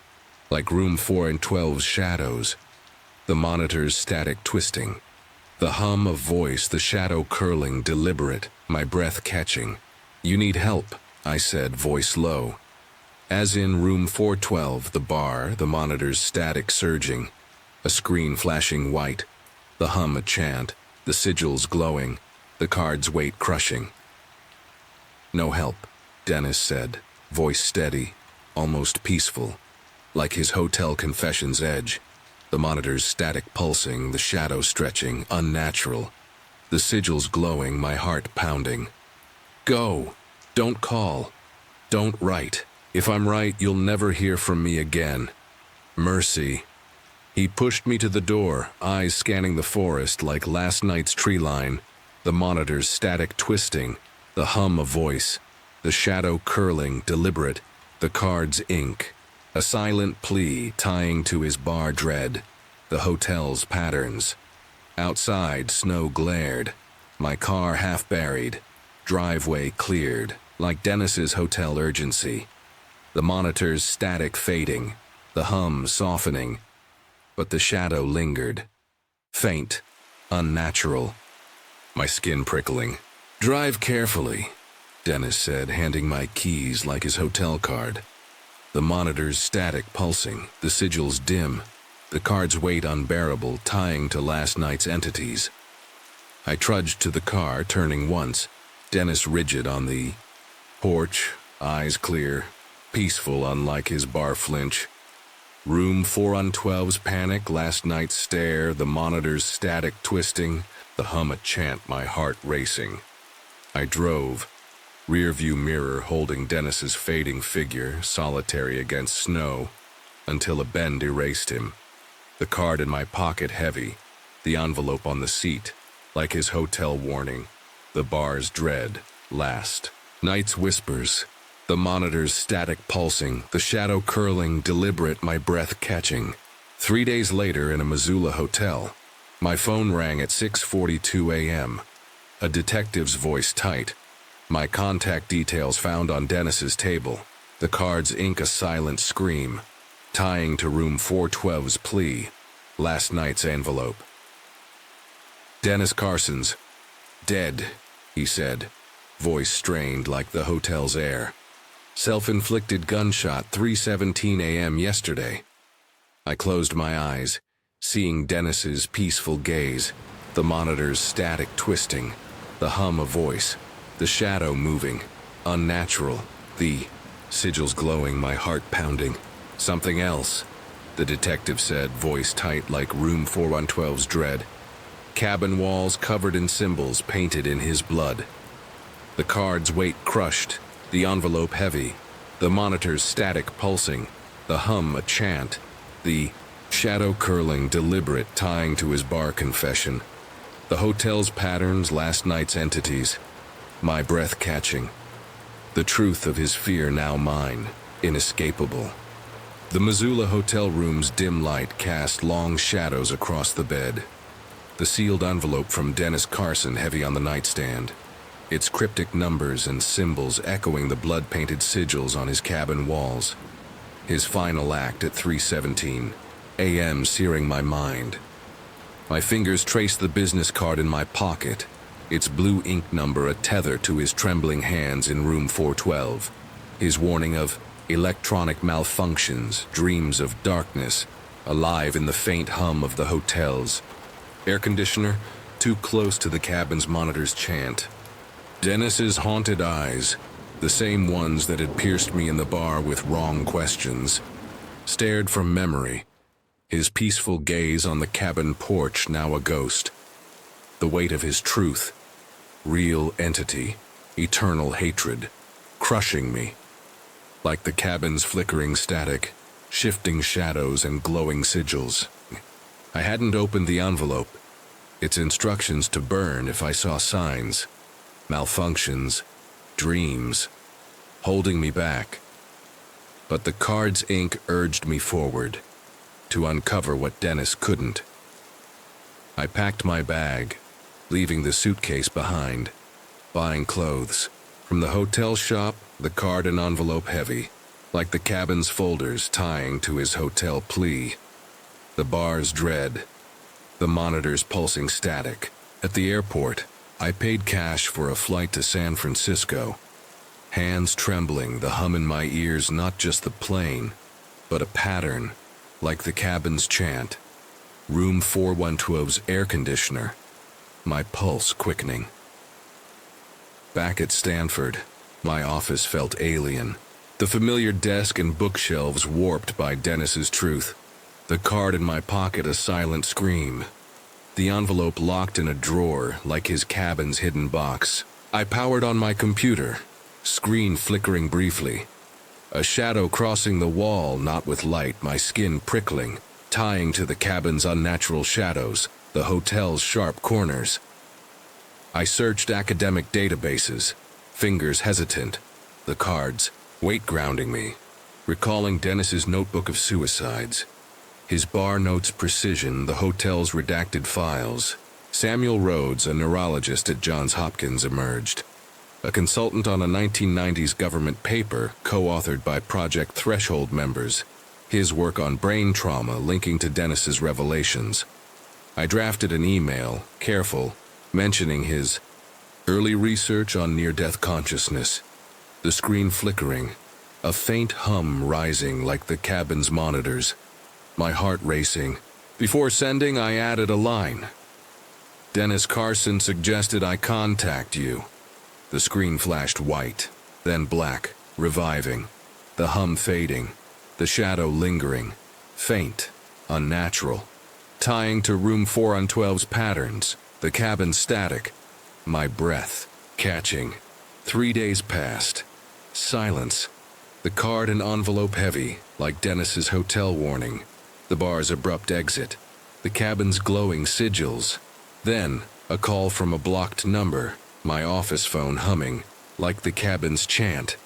like room 4 and 12's shadows. The monitor's static twisting. The hum of voice, the shadow curling, deliberate, my breath catching. You need help, I said, voice low. As in room 412, the bar, the monitor's static surging. A screen flashing white. The hum a chant, the sigils glowing, the card's weight crushing. No help, Dennis said, voice steady, almost peaceful, like his hotel confession's edge. The monitor's static pulsing, the shadow stretching, unnatural. The sigils glowing, my heart pounding. Go! Don't call. Don't write. If I'm right, you'll never hear from me again. Mercy. He pushed me to the door, eyes scanning the forest like last night's tree line. The monitor's static twisting, the hum of voice, the shadow curling, deliberate, the card's ink. A silent plea tying to his bar dread, the hotel's patterns. Outside, snow glared, my car half buried, driveway cleared, like Dennis's hotel urgency. The monitor's static fading, the hum softening, but the shadow lingered. Faint, unnatural, my skin prickling. Drive carefully, Dennis said, handing my keys like his hotel card. The monitor's static pulsing, the sigils dim, the card's weight unbearable, tying to last night's entities. I trudged to the car, turning once, Dennis rigid on the porch, eyes clear, peaceful unlike his bar flinch. Room 412's panic, last night's stare, the monitor's static twisting, the hum a chant, my heart racing. I drove. Rear-view mirror holding Dennis's fading figure, solitary against snow, until a bend erased him. The card in my pocket heavy, the envelope on the seat, like his hotel warning. The bar's dread, last. Night's whispers, the monitor's static pulsing, the shadow curling, deliberate, my breath catching. 3 days later in a Missoula hotel, my phone rang at 6:42 a.m. A detective's voice tight. My contact details found on Dennis's table. The card's ink a silent scream, tying to room 412's plea, last night's envelope. Dennis Carson's. Dead, he said, voice strained like the hotel's air. Self-inflicted gunshot, 3:17 a.m. yesterday. I closed my eyes, seeing Dennis's peaceful gaze, the monitor's static twisting, the hum of voice, the shadow moving, unnatural, the sigils glowing, my heart pounding. Something else, the detective said, voice tight like room 412's dread. Cabin walls covered in symbols painted in his blood. The card's weight crushed, the envelope heavy, the monitor's static pulsing, the hum a chant, the shadow curling, deliberate, tying to his bar confession. The hotel's patterns, last night's entities. My breath catching. The truth of his fear now mine, inescapable. The Missoula hotel room's dim light cast long shadows across the bed. The sealed envelope from Dennis Carson heavy on the nightstand, its cryptic numbers and symbols echoing the blood-painted sigils on his cabin walls. His final act at 3:17 a.m. searing my mind. My fingers traced the business card in my pocket, its blue ink number a tether to his trembling hands in room 412. His warning of electronic malfunctions, dreams of darkness, alive in the faint hum of the hotel's air conditioner, too close to the cabin's monitor's chant. Dennis's haunted eyes, the same ones that had pierced me in the bar with wrong questions, stared from memory, his peaceful gaze on the cabin porch now a ghost. The weight of his truth, real entity, eternal hatred, crushing me. Like the cabin's flickering static, shifting shadows and glowing sigils. I hadn't opened the envelope, its instructions to burn if I saw signs, malfunctions, dreams, holding me back. But the card's ink urged me forward, to uncover what Dennis couldn't. I packed my bag, leaving the suitcase behind, buying clothes, From the hotel shop, the card and envelope heavy, like the cabin's folders tying to his hotel plea. The bar's dread, the monitor's pulsing static. At the airport, I paid cash for a flight to San Francisco. Hands trembling, the hum in my ears, not just the plane, but a pattern, like the cabin's chant. Room 412's air conditioner, my pulse quickening. Back at Stanford, my office felt alien. The familiar desk and bookshelves warped by Dennis's truth. The card in my pocket a silent scream. The envelope locked in a drawer like his cabin's hidden box. I powered on my computer, screen flickering briefly. A shadow crossing the wall, not with light, my skin prickling, tying to the cabin's unnatural shadows, the hotel's sharp corners. I searched academic databases, fingers hesitant, the cards, weight grounding me, recalling Dennis's notebook of suicides, his bar notes precision, the hotel's redacted files. Samuel Rhodes, a neurologist at Johns Hopkins, emerged. A consultant on a 1990s government paper co-authored by Project Threshold members, his work on brain trauma linking to Dennis's revelations. I drafted an email, careful, mentioning his early research on near-death consciousness, the screen flickering, a faint hum rising like the cabin's monitors, my heart racing. Before sending, I added a line. Dennis Carson suggested I contact you. The screen flashed white, then black, reviving, the hum fading, the shadow lingering, faint, unnatural, tying to room 412's patterns, the cabin static, my breath catching. 3 days passed. Silence. The card and envelope heavy, like Dennis's hotel warning. The bar's abrupt exit. The cabin's glowing sigils. Then, a call from a blocked number, my office phone humming, like the cabin's chant.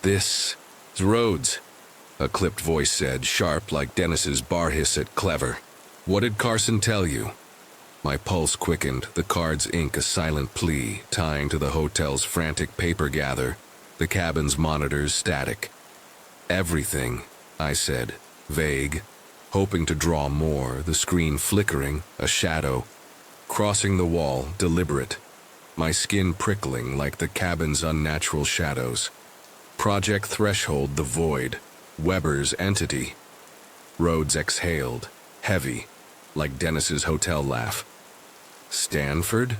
"This is Rhodes," a clipped voice said, sharp like Dennis's bar hiss at Clever. "What did Carson tell you?" My pulse quickened, the card's ink a silent plea, tying to the hotel's frantic paper gather, the cabin's monitors static. "Everything," I said, vague, hoping to draw more, the screen flickering, a shadow, crossing the wall, deliberate, my skin prickling like the cabin's unnatural shadows. Project Threshold, the void, Weber's entity. Rhodes exhaled, heavy, like Dennis's hotel laugh. "Stanford?"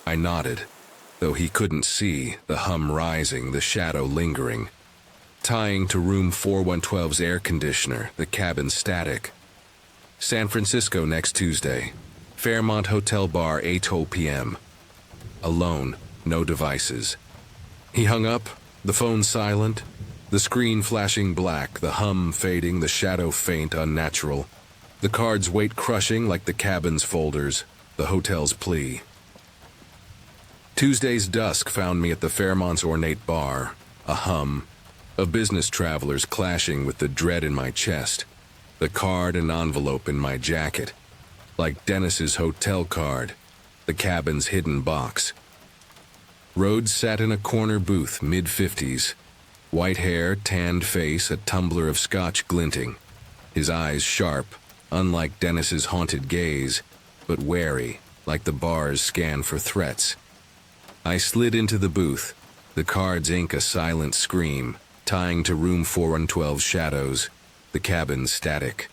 I nodded, though he couldn't see, the hum rising, the shadow lingering, tying to room 412's air conditioner, the cabin static. "San Francisco next Tuesday. Fairmont Hotel Bar, 8 p.m. Alone, no devices." He hung up, the phone silent, the screen flashing black, the hum fading, the shadow faint, unnatural, the card's weight crushing like the cabin's folders, the hotel's plea. Tuesday's dusk found me at the Fairmont's ornate bar, a hum of business travelers clashing with the dread in my chest, the card and envelope in my jacket, like Dennis's hotel card, the cabin's hidden box. Rhodes sat in a corner booth, mid-50s, white hair, tanned face, a tumbler of scotch glinting, his eyes sharp, unlike Dennis's haunted gaze, but wary, like the bar's scan for threats. I slid into the booth, the card's ink a silent scream, tying to room 412's shadows, the cabin's static.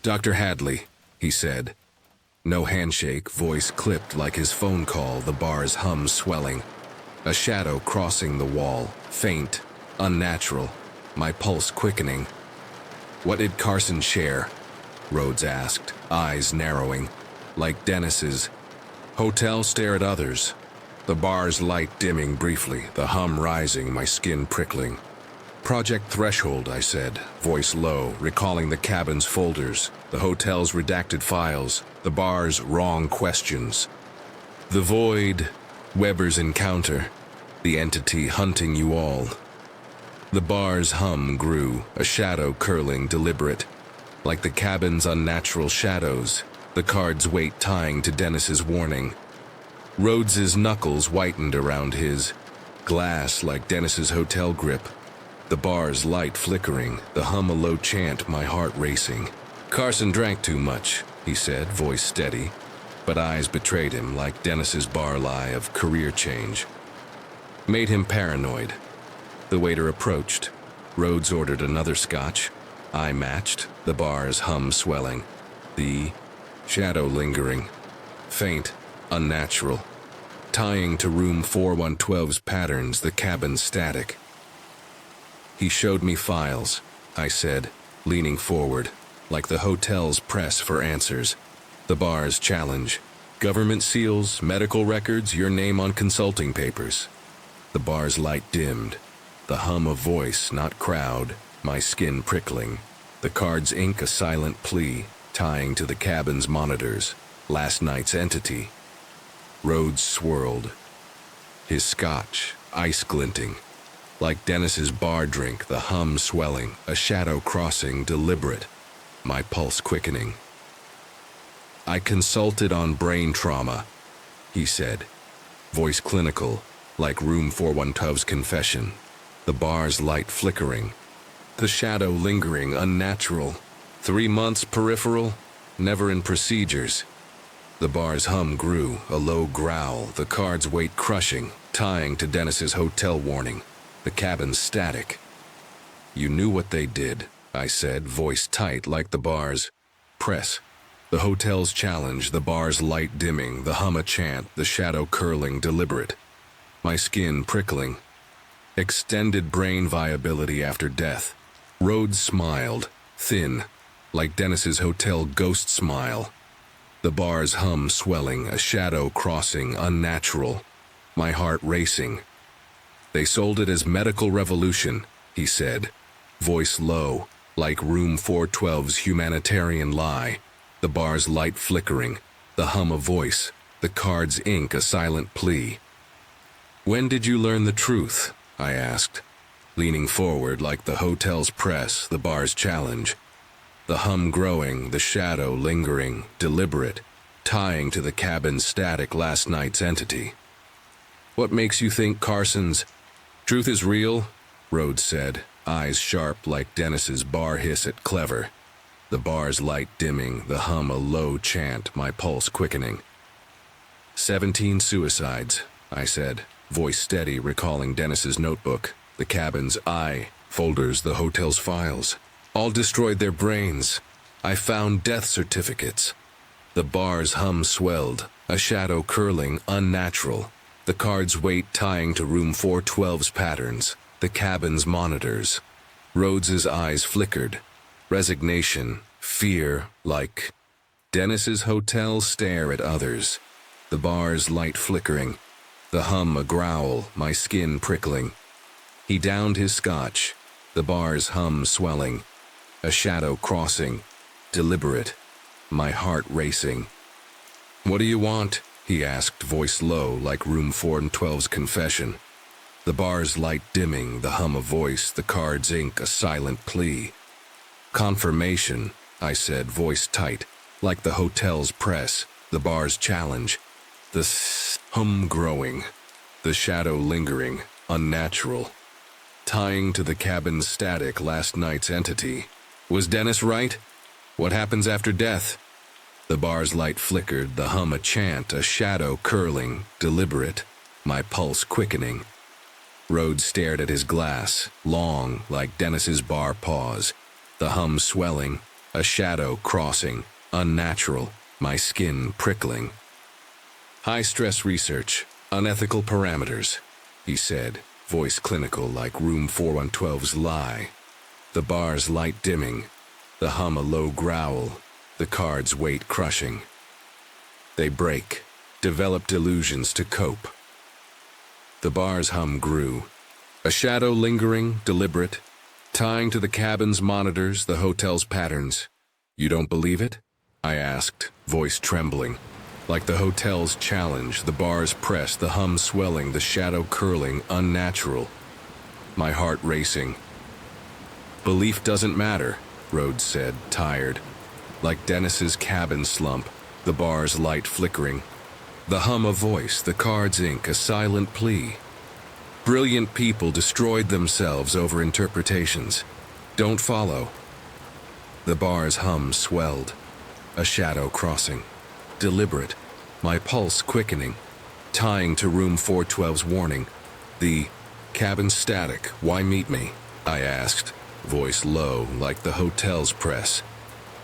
"Dr. Hadley," he said. No handshake, voice clipped like his phone call, the bar's hum swelling. A shadow crossing the wall, faint, unnatural, my pulse quickening. "What did Carson share?" Rhodes asked, eyes narrowing, like Dennis's. Hotel stare at others. The bar's light dimming briefly, the hum rising, my skin prickling. "Project Threshold," I said, voice low, recalling the cabin's folders, the hotel's redacted files, the bar's wrong questions. "The void, Weber's encounter, the entity hunting you all." The bar's hum grew, a shadow curling deliberate, like the cabin's unnatural shadows, the card's weight tying to Dennis's warning. Rhodes's knuckles whitened around his. Glass like Dennis's hotel grip. The bar's light flickering, the hum a low chant, my heart racing. Carson drank too much, he said, voice steady, but eyes betrayed him like Dennis's bar lie of career change. Made him paranoid. The waiter approached. Rhodes ordered another scotch. I matched, the bar's hum swelling. The shadow lingering. Faint, unnatural. Tying to room 4112's patterns, the cabin's static. He showed me files, I said, leaning forward, like the hotel's press for answers. The bar's challenge. Government seals, medical records, your name on consulting papers. The bar's light dimmed. The hum of voice, not crowd, my skin prickling. The card's ink a silent plea, tying to the cabin's monitors, last night's entity. Rhodes swirled. His scotch, ice glinting. Like Dennis's bar drink, the hum swelling, a shadow crossing, deliberate, my pulse quickening. I consulted on brain trauma, he said, voice clinical, like room 4112's confession. The bar's light flickering, the shadow lingering, unnatural. 3 months peripheral, never in procedures. The bar's hum grew, a low growl, the card's weight crushing, tying to Dennis's hotel warning, the cabin's static. You knew what they did, I said, voice tight like the bar's press. The hotel's challenge, the bar's light dimming, the hum a chant, the shadow curling, deliberate. My skin prickling. Extended brain viability after death. Rhodes smiled, thin, like Dennis's hotel ghost smile. The bar's hum swelling, a shadow crossing, unnatural. My heart racing. They sold it as medical revolution, he said, voice low, like room 412's humanitarian lie. The bar's light flickering, the hum of voice, the card's ink a silent plea. When did you learn the truth? I asked, leaning forward like the hotel's press, the bar's challenge. The hum growing, the shadow lingering, deliberate, tying to the cabin's static last night's entity. What makes you think Carson's truth is real? Rhodes said, eyes sharp like Dennis's bar hiss at Clever. The bar's light dimming, the hum a low chant, my pulse quickening. 17 suicides, I said, voice steady, recalling Dennis's notebook, the cabin's folders, the hotel's files. All destroyed their brains. I found death certificates. The bar's hum swelled, a shadow curling, unnatural. The card's weight tying to room 412's patterns, the cabin's monitors. Rhodes's eyes flickered. Resignation, fear, like Dennis's hotel stare at others. The bar's light flickering. The hum a growl, my skin prickling. He downed his scotch, the bar's hum swelling. A shadow crossing, deliberate, my heart racing. What do you want? He asked, voice low like room 412's confession. The bar's light dimming, the hum of voice, the card's ink a silent plea. Confirmation, I said, voice tight, like the hotel's press, the bar's challenge. The hum growing, the shadow lingering, unnatural. Tying to the cabin's static last night's entity. Was Dennis right? What happens after death? The bar's light flickered, the hum a chant, a shadow curling, deliberate, my pulse quickening. Rhodes stared at his glass, long like Dennis's bar pause. The hum swelling, a shadow crossing, unnatural, my skin prickling. High-stress research, unethical parameters, he said, voice clinical like room 4112's lie. The bar's light dimming, the hum a low growl, the card's weight crushing. They break, develop delusions to cope. The bar's hum grew, a shadow lingering, deliberate, tying to the cabin's monitors, the hotel's patterns. You don't believe it? I asked, voice trembling. Like the hotel's challenge, the bar's press, the hum swelling, the shadow curling, unnatural. My heart racing. Belief doesn't matter, Rhodes said, tired. Like Dennis's cabin slump, the bar's light flickering. The hum of voice, the card's ink, a silent plea. Brilliant people destroyed themselves over interpretations. Don't follow. The bar's hum swelled. A shadow crossing. Deliberate. My pulse quickening. Tying to room 412's warning. The cabin static, why meet me? I asked, voice low like the hotel's press.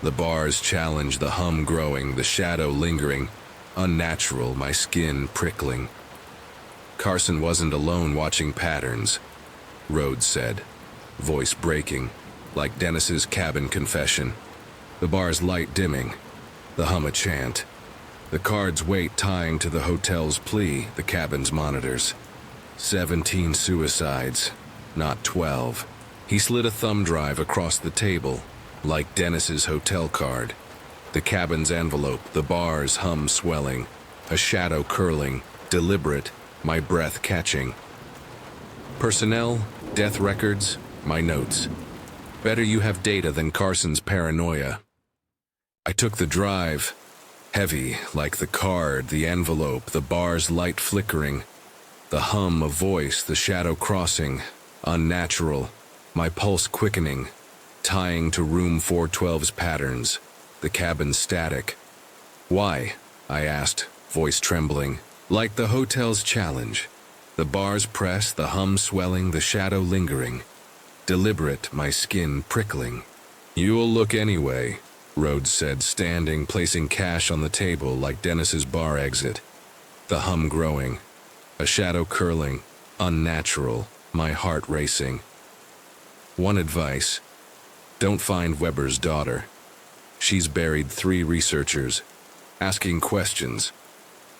The bar's challenge, the hum growing, the shadow lingering. Unnatural, my skin prickling. Carson wasn't alone watching patterns, Rhodes said, voice breaking, like Dennis's cabin confession. The bar's light dimming, the hum a chant. The card's weight tying to the hotel's plea, the cabin's monitors. 17 suicides, not 12. He slid a thumb drive across the table, like Dennis's hotel card. The cabin's envelope, the bar's hum swelling, a shadow curling, deliberate, my breath catching. Personnel, death records, my notes. Better you have data than Carson's paranoia. I took the drive, heavy like the card, the envelope, the bar's light flickering, the hum of voice, the shadow crossing, unnatural, my pulse quickening, tying to room 412's patterns, the cabin static. Why? I asked, voice trembling, like the hotel's challenge. The bar's press, the hum swelling, the shadow lingering. Deliberate, my skin prickling. You'll look anyway, Rhodes said, standing, placing cash on the table like Dennis's bar exit. The hum growing. A shadow curling. Unnatural, my heart racing. One advice. Don't find Weber's daughter. She's buried 3 researchers, asking questions.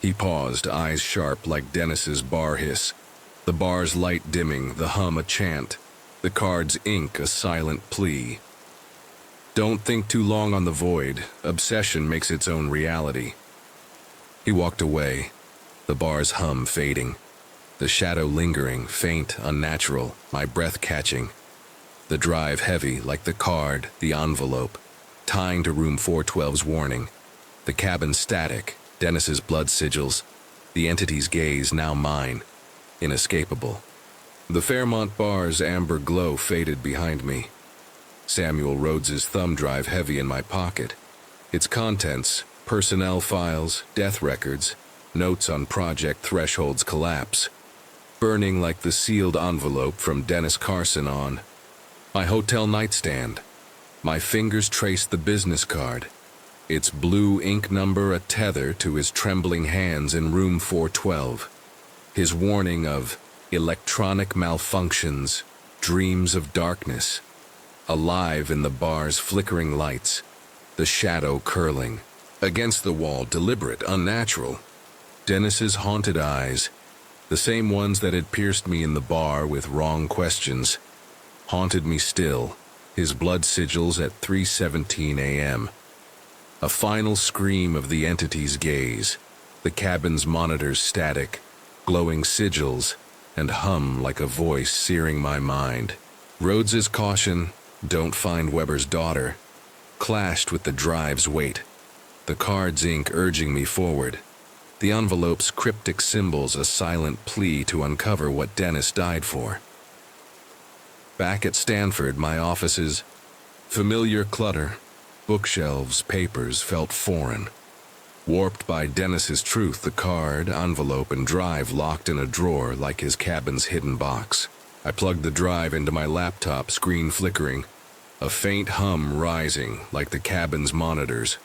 He paused, eyes sharp like Dennis's bar hiss. The bar's light dimming, the hum a chant. The card's ink a silent plea. Don't think too long on the void. Obsession makes its own reality. He walked away, the bar's hum fading. The shadow lingering, faint, unnatural, my breath catching. The drive heavy like the card, the envelope, tying to room 412's warning. The cabin static, Dennis's blood sigils, the entity's gaze now mine, inescapable. The Fairmont bar's amber glow faded behind me. Samuel Rhodes's thumb drive heavy in my pocket. Its contents, personnel files, death records, notes on Project Threshold's collapse, burning like the sealed envelope from Dennis Carson on my hotel nightstand. My fingers traced the business card, its blue ink number a tether to his trembling hands in room 412. His warning of electronic malfunctions, dreams of darkness, alive in the bar's flickering lights, the shadow curling. Against the wall, deliberate, unnatural. Dennis's haunted eyes, the same ones that had pierced me in the bar with wrong questions, haunted me still, his blood sigils at 3:17 a.m. A final scream of the entity's gaze, the cabin's monitors static, glowing sigils, and hum like a voice searing my mind. Rhodes's caution, don't find Weber's daughter, clashed with the drive's weight, the card's ink urging me forward, the envelope's cryptic symbols a silent plea to uncover what Dennis died for. Back at Stanford, my office's familiar clutter, bookshelves, papers felt foreign. Warped by Dennis's truth, the card, envelope, and drive locked in a drawer like his cabin's hidden box. I plugged the drive into my laptop, screen flickering, a faint hum rising like the cabin's monitors,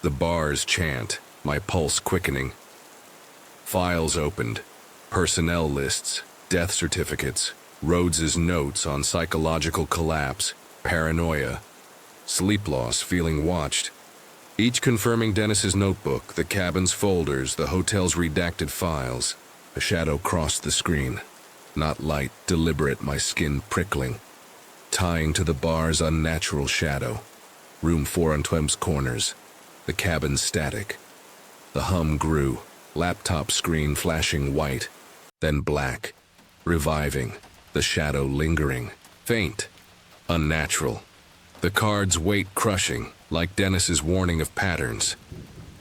the bar's chant, my pulse quickening. Files opened, personnel lists, death certificates, Rhodes's notes on psychological collapse, paranoia, sleep loss, feeling watched. Each confirming Dennis's notebook, the cabin's folders, the hotel's redacted files. A shadow crossed the screen. Not light, deliberate, my skin prickling. Tying to the bar's unnatural shadow. Room 412's corners. The cabin static. The hum grew, laptop screen flashing white, then black, reviving, the shadow lingering, faint, unnatural. The card's weight crushing, like Dennis's warning of patterns.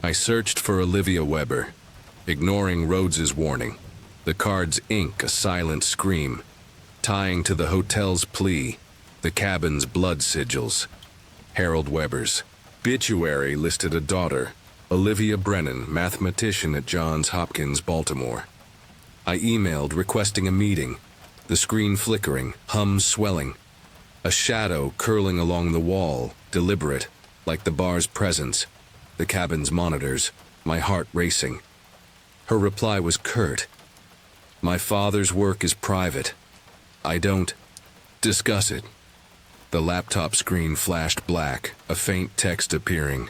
I searched for Olivia Weber, ignoring Rhodes's warning. The card's ink a silent scream, tying to the hotel's plea, the cabin's blood sigils. Harold Weber's obituary listed a daughter, Olivia Brennan, mathematician at Johns Hopkins, Baltimore. I emailed requesting a meeting, the screen flickering, hum swelling, a shadow curling along the wall, deliberate, like the bar's presence, the cabin's monitors, my heart racing. Her reply was curt. My father's work is private. I don't discuss it. The laptop screen flashed black, a faint text appearing.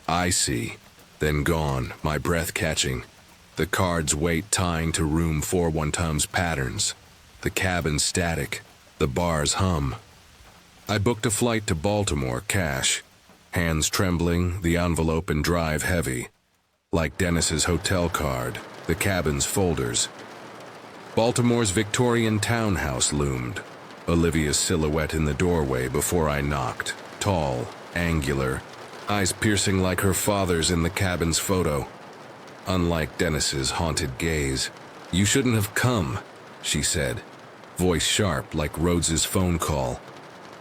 I see, then gone, my breath catching. The card's weight tying to room 412's patterns. The cabin static, the bar's hum. I booked a flight to Baltimore, cash. Hands trembling, the envelope and drive heavy. Like Dennis's hotel card, the cabin's folders. Baltimore's Victorian townhouse loomed. Olivia's silhouette in the doorway before I knocked. Tall, angular, eyes piercing like her father's in the cabin's photo. Unlike Dennis's haunted gaze. You shouldn't have come, she said, voice sharp like Rhodes's phone call.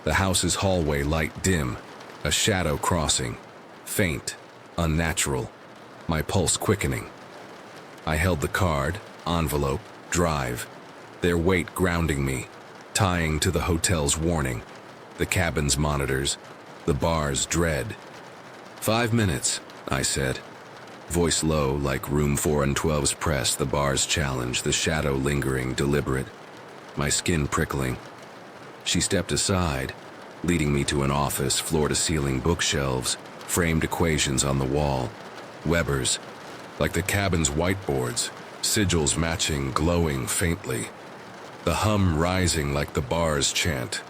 The house's hallway light dim, a shadow crossing, faint, unnatural, my pulse quickening. I held the card, envelope, drive, their weight grounding me, tying to the hotel's warning, the cabin's monitors, the bar's dread. 5 minutes, I said. Voice low like room 412's press, the bar's challenge, the shadow lingering, deliberate, my skin prickling. She stepped aside, leading me to an office, floor-to-ceiling bookshelves, framed equations on the wall, Weber's, like the cabin's whiteboards, sigils matching, glowing faintly. The hum rising like the bar's chant,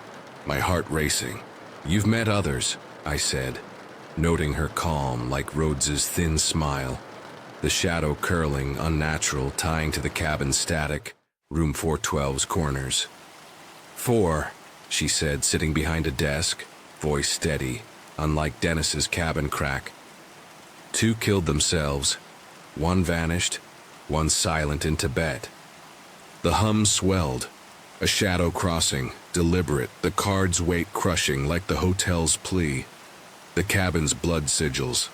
my heart racing. You've met others, I said, noting her calm like Rhodes's thin smile, the shadow curling, unnatural, tying to the cabin's static, room 412's corners. 4, she said, sitting behind a desk, voice steady, unlike Dennis's cabin crack. 2 killed themselves, 1 vanished, 1 silent in Tibet. The hum swelled, a shadow crossing, deliberate, the card's weight crushing like the hotel's plea, the cabin's blood sigils.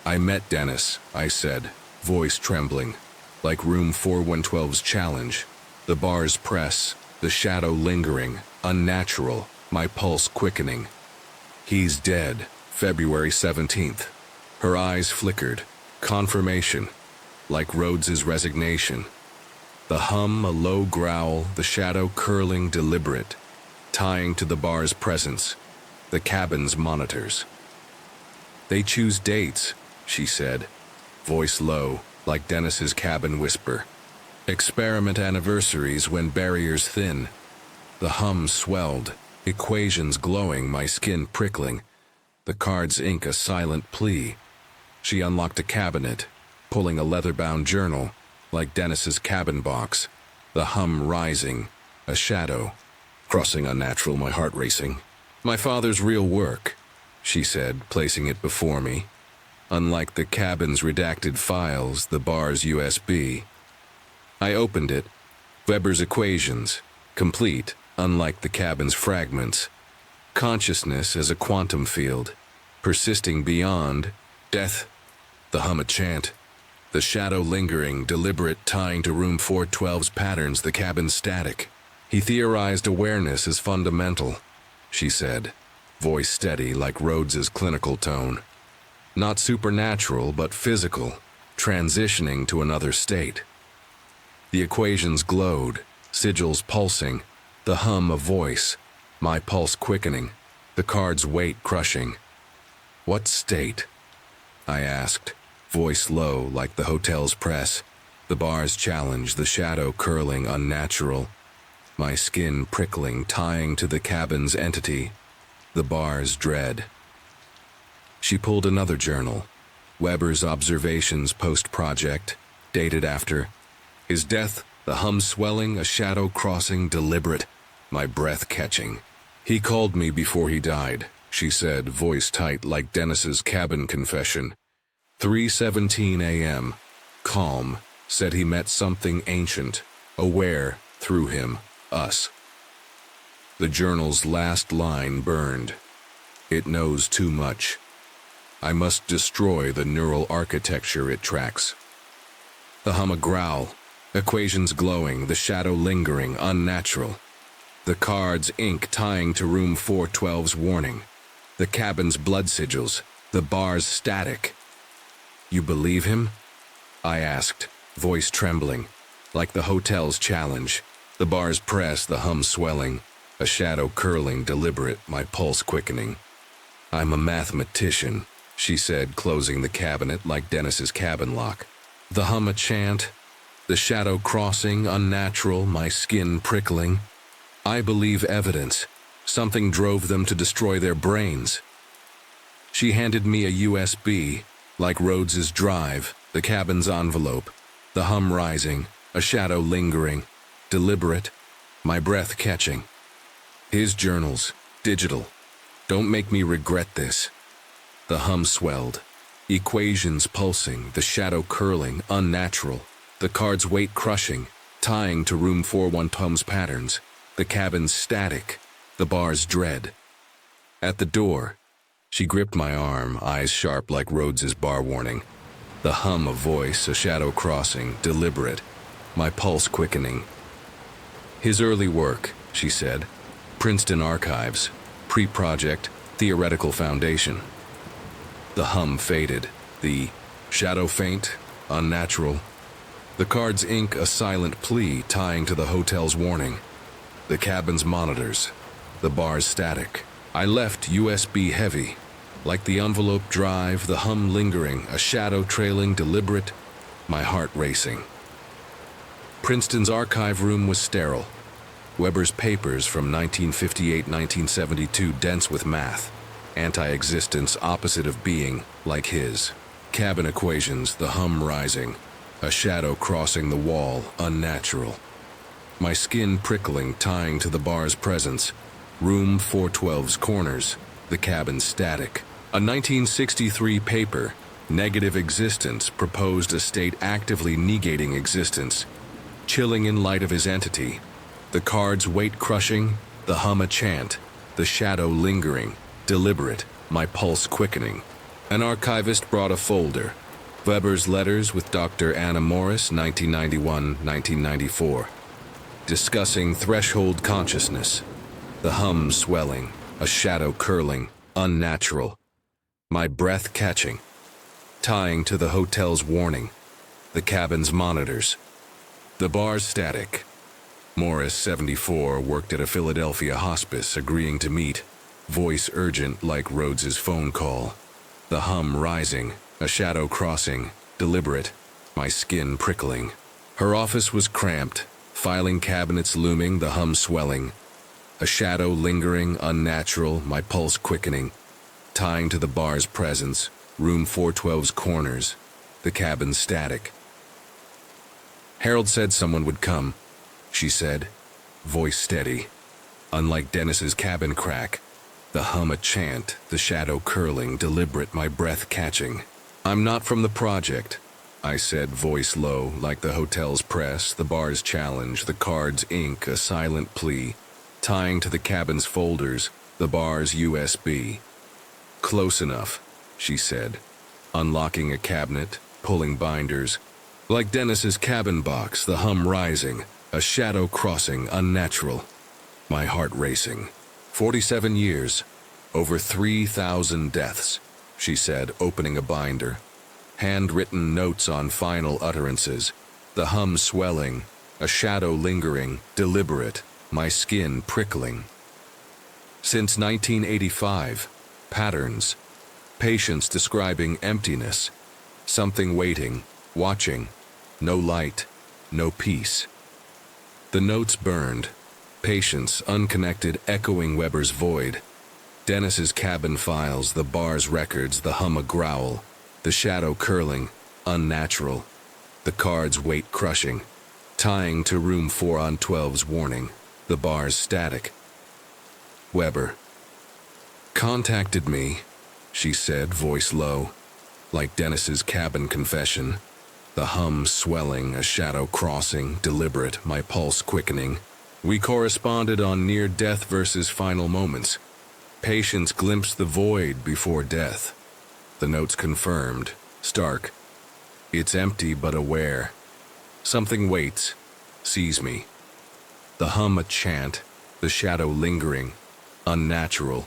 I met Dennis, I said, voice trembling, like room 412's challenge, the bar's press, the shadow lingering, unnatural, my pulse quickening. He's dead, February 17th. Her eyes flickered, confirmation, like Rhodes's resignation. The hum a low growl, the shadow curling deliberate, tying to the bar's presence, the cabin's monitors. They choose dates, she said, voice low, like Dennis's cabin whisper. Experiment anniversaries when barriers thin. The hum swelled, equations glowing, my skin prickling. The card's ink a silent plea. She unlocked a cabinet, pulling a leather-bound journal, like Dennis's cabin box, the hum rising, a shadow, crossing unnatural, my heart racing. My father's real work, she said, placing it before me. Unlike the cabin's redacted files, the bar's USB. I opened it. Weber's equations, complete, unlike the cabin's fragments. Consciousness as a quantum field, persisting beyond death. The hum a chant. The shadow lingering, deliberate, tying to room 412's patterns, the cabin's static. He theorized awareness as fundamental, she said, voice steady like Rhodes's clinical tone. Not supernatural, but physical, transitioning to another state. The equations glowed, sigils pulsing, the hum a voice, my pulse quickening, the card's weight crushing. What state? I asked, voice low like the hotel's press, the bar's challenge, the shadow curling unnatural, my skin prickling, tying to the cabin's entity, the bar's dread. She pulled another journal, Weber's observations post-project, dated after his death, the hum swelling, a shadow crossing, deliberate, my breath catching. He called me before he died, she said, voice tight like Dennis's cabin confession. 3:17 a.m. Calm, said he met something ancient, aware, through him, us. The journal's last line burned. It knows too much. I must destroy the neural architecture it tracks. The hum a growl, equations glowing, the shadow lingering, unnatural. The card's ink tying to room 412's warning. The cabin's blood sigils, the bar's static. You believe him? I asked, voice trembling, like the hotel's challenge. The bar's press, the hum swelling, a shadow curling, deliberate, my pulse quickening. I'm a mathematician, she said, closing the cabinet like Dennis's cabin lock. The hum a chant, the shadow crossing, unnatural, my skin prickling. I believe evidence. Something drove them to destroy their brains. She handed me a USB, like Rhodes's drive, the cabin's envelope, the hum rising, a shadow lingering, deliberate, my breath catching. His journals, digital. Don't make me regret this. The hum swelled, equations pulsing, the shadow curling, unnatural, the card's weight crushing, tying to room 412's patterns, the cabin's static, the bar's dread. At the door, she gripped my arm, eyes sharp like Rhodes's bar warning. The hum a voice, a shadow crossing, deliberate, my pulse quickening. His early work, she said, Princeton Archives, pre-project, theoretical foundation. The hum faded, the shadow faint, unnatural. The card's ink a silent plea tying to the hotel's warning. The cabin's monitors, the bar's static. I left USB heavy, like the envelope drive, the hum lingering, a shadow trailing, deliberate, my heart racing. Princeton's archive room was sterile. Weber's papers from 1958-1972 dense with math, anti-existence opposite of being, like his. Cabin equations, the hum rising, a shadow crossing the wall, unnatural. My skin prickling, tying to the bar's presence. Room 412's corners, the cabin static. A 1963 paper, Negative Existence, proposed a state actively negating existence, chilling in light of his entity. The card's weight crushing, the hum a chant, the shadow lingering, deliberate, my pulse quickening. An archivist brought a folder. Weber's letters with Dr. Anna Morris, 1991-1994. Discussing threshold consciousness. The hum swelling, a shadow curling, unnatural. My breath catching. Tying to the hotel's warning. The cabin's monitors. The bar's static. Morris, 74, worked at a Philadelphia hospice, agreeing to meet. Voice urgent like Rhodes's phone call. The hum rising, a shadow crossing, deliberate, my skin prickling. Her office was cramped, filing cabinets looming, the hum swelling. A shadow lingering, unnatural, my pulse quickening. Tying to the bar's presence, room 412's corners, the cabin static. Harold said someone would come, she said, voice steady. Unlike Dennis's cabin crack, the hum a chant, the shadow curling, deliberate, my breath catching. I'm not from the project, I said, voice low, like the hotel's press, the bar's challenge, the card's ink, a silent plea, tying to the cabin's folders, the bar's USB. Close enough, she said, unlocking a cabinet, pulling binders. Like Dennis's cabin box, the hum rising, a shadow crossing, unnatural. My heart racing. 47 years, over 3,000 deaths, she said, opening a binder. Handwritten notes on final utterances, the hum swelling, a shadow lingering, deliberate, my skin prickling. Since 1985, patterns, patients describing emptiness, something waiting, watching, no light, no peace. The notes burned, patients unconnected echoing Weber's void. Dennis's cabin files, the bar's records, the hum a growl, the shadow curling, unnatural, the card's weight crushing, tying to room 412's warning, the bar's static. Weber contacted me, she said, voice low, like Dennis's cabin confession. The hum swelling, a shadow crossing, deliberate, my pulse quickening. We corresponded on near-death versus final moments. Patience glimpsed the void before death. The notes confirmed, stark. It's empty but aware. Something waits, sees me. The hum a chant, the shadow lingering, unnatural,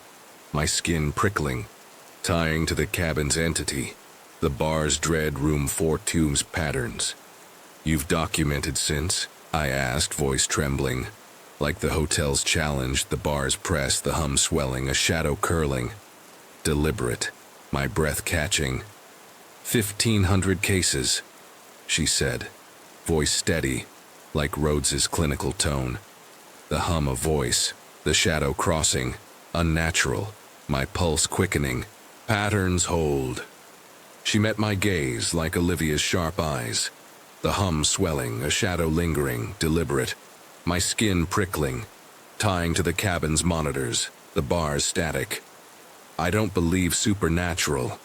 my skin prickling, tying to the cabin's entity, the bar's dread room 42's patterns. You've documented since? I asked, voice trembling. Like the hotel's challenge, the bar's press, the hum swelling, a shadow curling. Deliberate, my breath catching. 1,500 cases, she said, voice steady, like Rhodes's clinical tone. The hum a voice, the shadow crossing, unnatural, my pulse quickening. Patterns hold. She met my gaze like Olivia's sharp eyes. The hum swelling, a shadow lingering, deliberate. My skin prickling, tying to the cabin's monitors, the bar's static. I don't believe supernatural,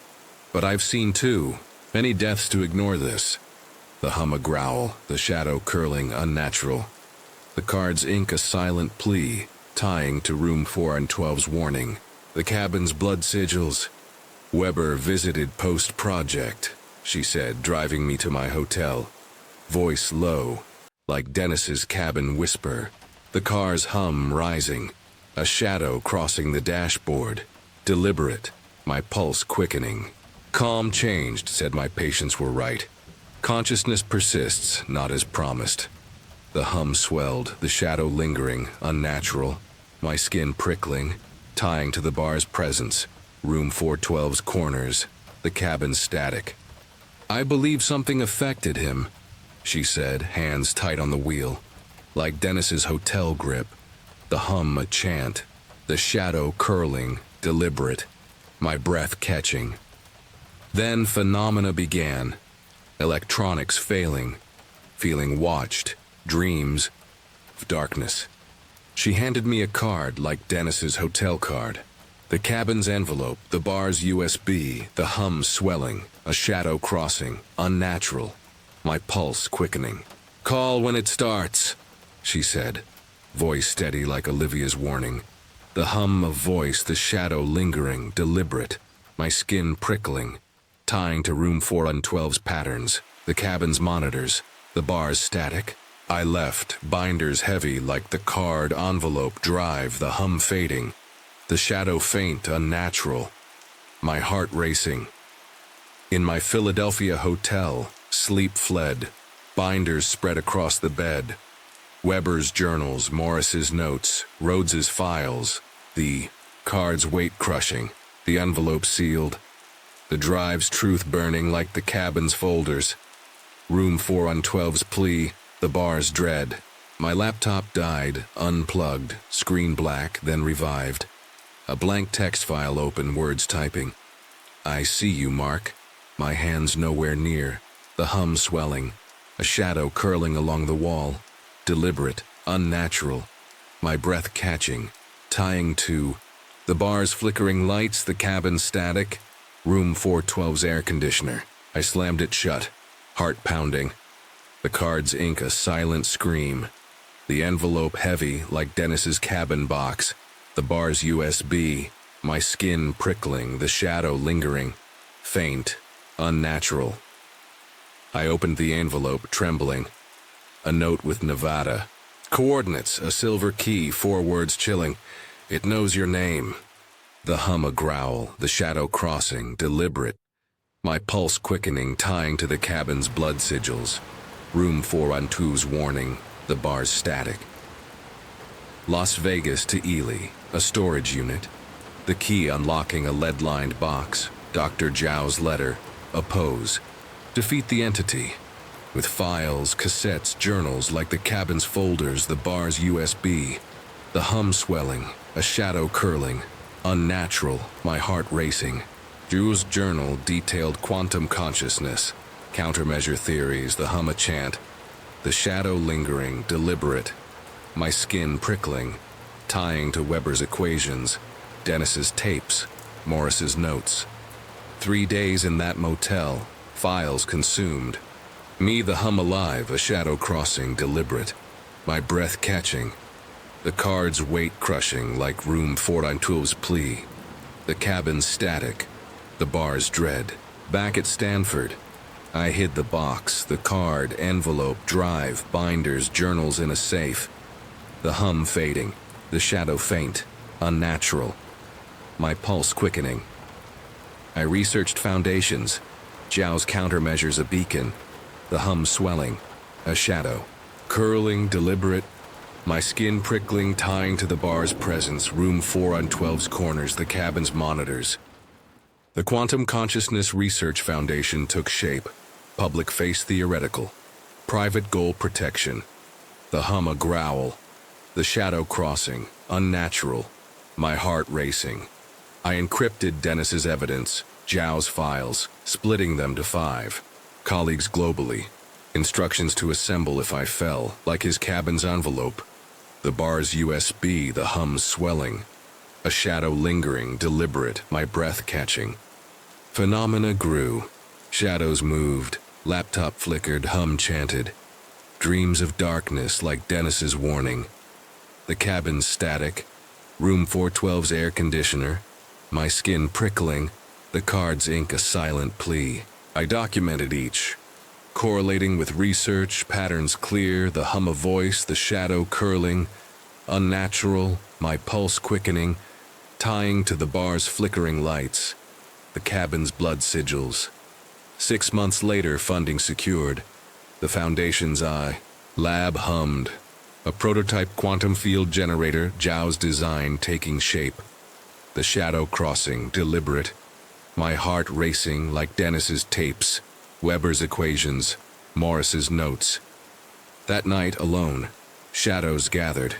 but I've seen too many deaths to ignore this. The hum a growl, the shadow curling, unnatural. The cards ink a silent plea, tying to room 412's warning. The cabin's blood sigils. Weber visited post-project, she said, driving me to my hotel. Voice low, like Dennis's cabin whisper. The car's hum rising, a shadow crossing the dashboard. Deliberate, my pulse quickening. Calm changed, said my patients were right. Consciousness persists, not as promised. The hum swelled, the shadow lingering, unnatural. My skin prickling, tying to the bar's presence. Room 412's corners, the cabin static. I believe something affected him, she said, hands tight on the wheel. Like Dennis's hotel grip. The hum a chant, the shadow curling, deliberate, my breath catching. Then phenomena began. Electronics failing, feeling watched, dreams of darkness. She handed me a card like Dennis's hotel card. The cabin's envelope, the bar's USB, the hum swelling, a shadow crossing, unnatural, my pulse quickening. Call when it starts, she said, voice steady like Olivia's warning. The hum of voice, the shadow lingering, deliberate, my skin prickling, tying to room 412's patterns, the cabin's monitors, the bar's static. I left, binders heavy like the card envelope drive, the hum fading. The shadow faint, unnatural, my heart racing. In my Philadelphia hotel, sleep fled, binders spread across the bed. Weber's journals, Morris's notes, Rhodes's files, the cards weight crushing, the envelope sealed, the drive's truth burning like the cabin's folders. Room 412's plea, the bar's dread. My laptop died, unplugged, screen black, then revived. A blank text file open, words typing. I see you, Mark. My hands nowhere near. The hum swelling. A shadow curling along the wall. Deliberate, unnatural. My breath catching. Tying to. The bar's flickering lights, the cabin static. Room 412's air conditioner. I slammed it shut. Heart pounding. The cards ink a silent scream. The envelope heavy like Dennis's cabin box. The bar's USB, my skin prickling, the shadow lingering, faint, unnatural. I opened the envelope, trembling. A note with Nevada. Coordinates, a silver key, 4 words chilling. It knows your name. The hum a growl, the shadow crossing, deliberate. My pulse quickening, tying to the cabin's blood sigils. Room 412's warning, the bar's static. Las Vegas to Eerie, a storage unit. The key unlocking a lead-lined box. Dr. Zhao's letter. Oppose. Defeat the entity. With files, cassettes, journals like the cabin's folders, the bar's USB. The hum swelling, a shadow curling. Unnatural, my heart racing. Zhao's journal detailed quantum consciousness. Countermeasure theories, the hum a chant. The shadow lingering, deliberate. My skin prickling, tying to Weber's equations, Dennis's tapes, Morris's notes. 3 days in that motel, files consumed. Me, the hum alive, a shadow crossing, deliberate, my breath catching, the cards weight crushing like room 412's plea, the cabin static, the bars dread. Back at Stanford, I hid the box, the card, envelope, drive, binders, journals in a safe, the hum fading, the shadow faint, unnatural, my pulse quickening. I researched foundations, Zhao's countermeasures a beacon, the hum swelling, a shadow, curling, deliberate, my skin prickling, tying to the bar's presence, room 412's corners, the cabin's monitors. The Quantum Consciousness Research Foundation took shape, public face theoretical, private goal protection, the hum a growl, the shadow crossing, unnatural, my heart racing. I encrypted Dennis's evidence, Zhao's files, splitting them to 5. Colleagues globally, instructions to assemble if I fell, like his cabin's envelope. The bar's USB, the hum swelling, a shadow lingering, deliberate, my breath catching. Phenomena grew, shadows moved, laptop flickered, hum chanted. Dreams of darkness like Dennis's warning. The cabin's static, room 412's air conditioner, my skin prickling, the card's ink a silent plea. I documented each, correlating with research, patterns clear, the hum a voice, the shadow curling, unnatural, my pulse quickening, tying to the bar's flickering lights, the cabin's blood sigils. 6 months later, funding secured, the foundation's eye, lab hummed, a prototype quantum field generator, Zhao's design taking shape, the shadow crossing, deliberate, my heart racing like Dennis's tapes, Weber's equations, Morris's notes. That night alone, shadows gathered.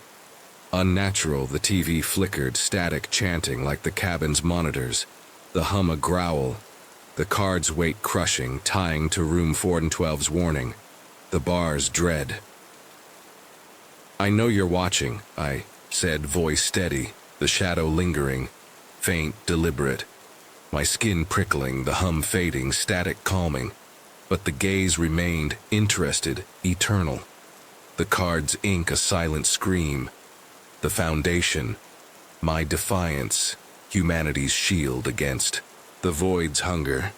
Unnatural, the TV flickered, static chanting like the cabin's monitors, the hum a growl, the card's weight crushing, tying to room 412's warning, the bar's dread. I know you're watching, I said, voice steady, the shadow lingering, faint, deliberate, my skin prickling, the hum fading, static calming, but the gaze remained interested, eternal. The card's ink a silent scream, the foundation, my defiance, humanity's shield against the void's hunger.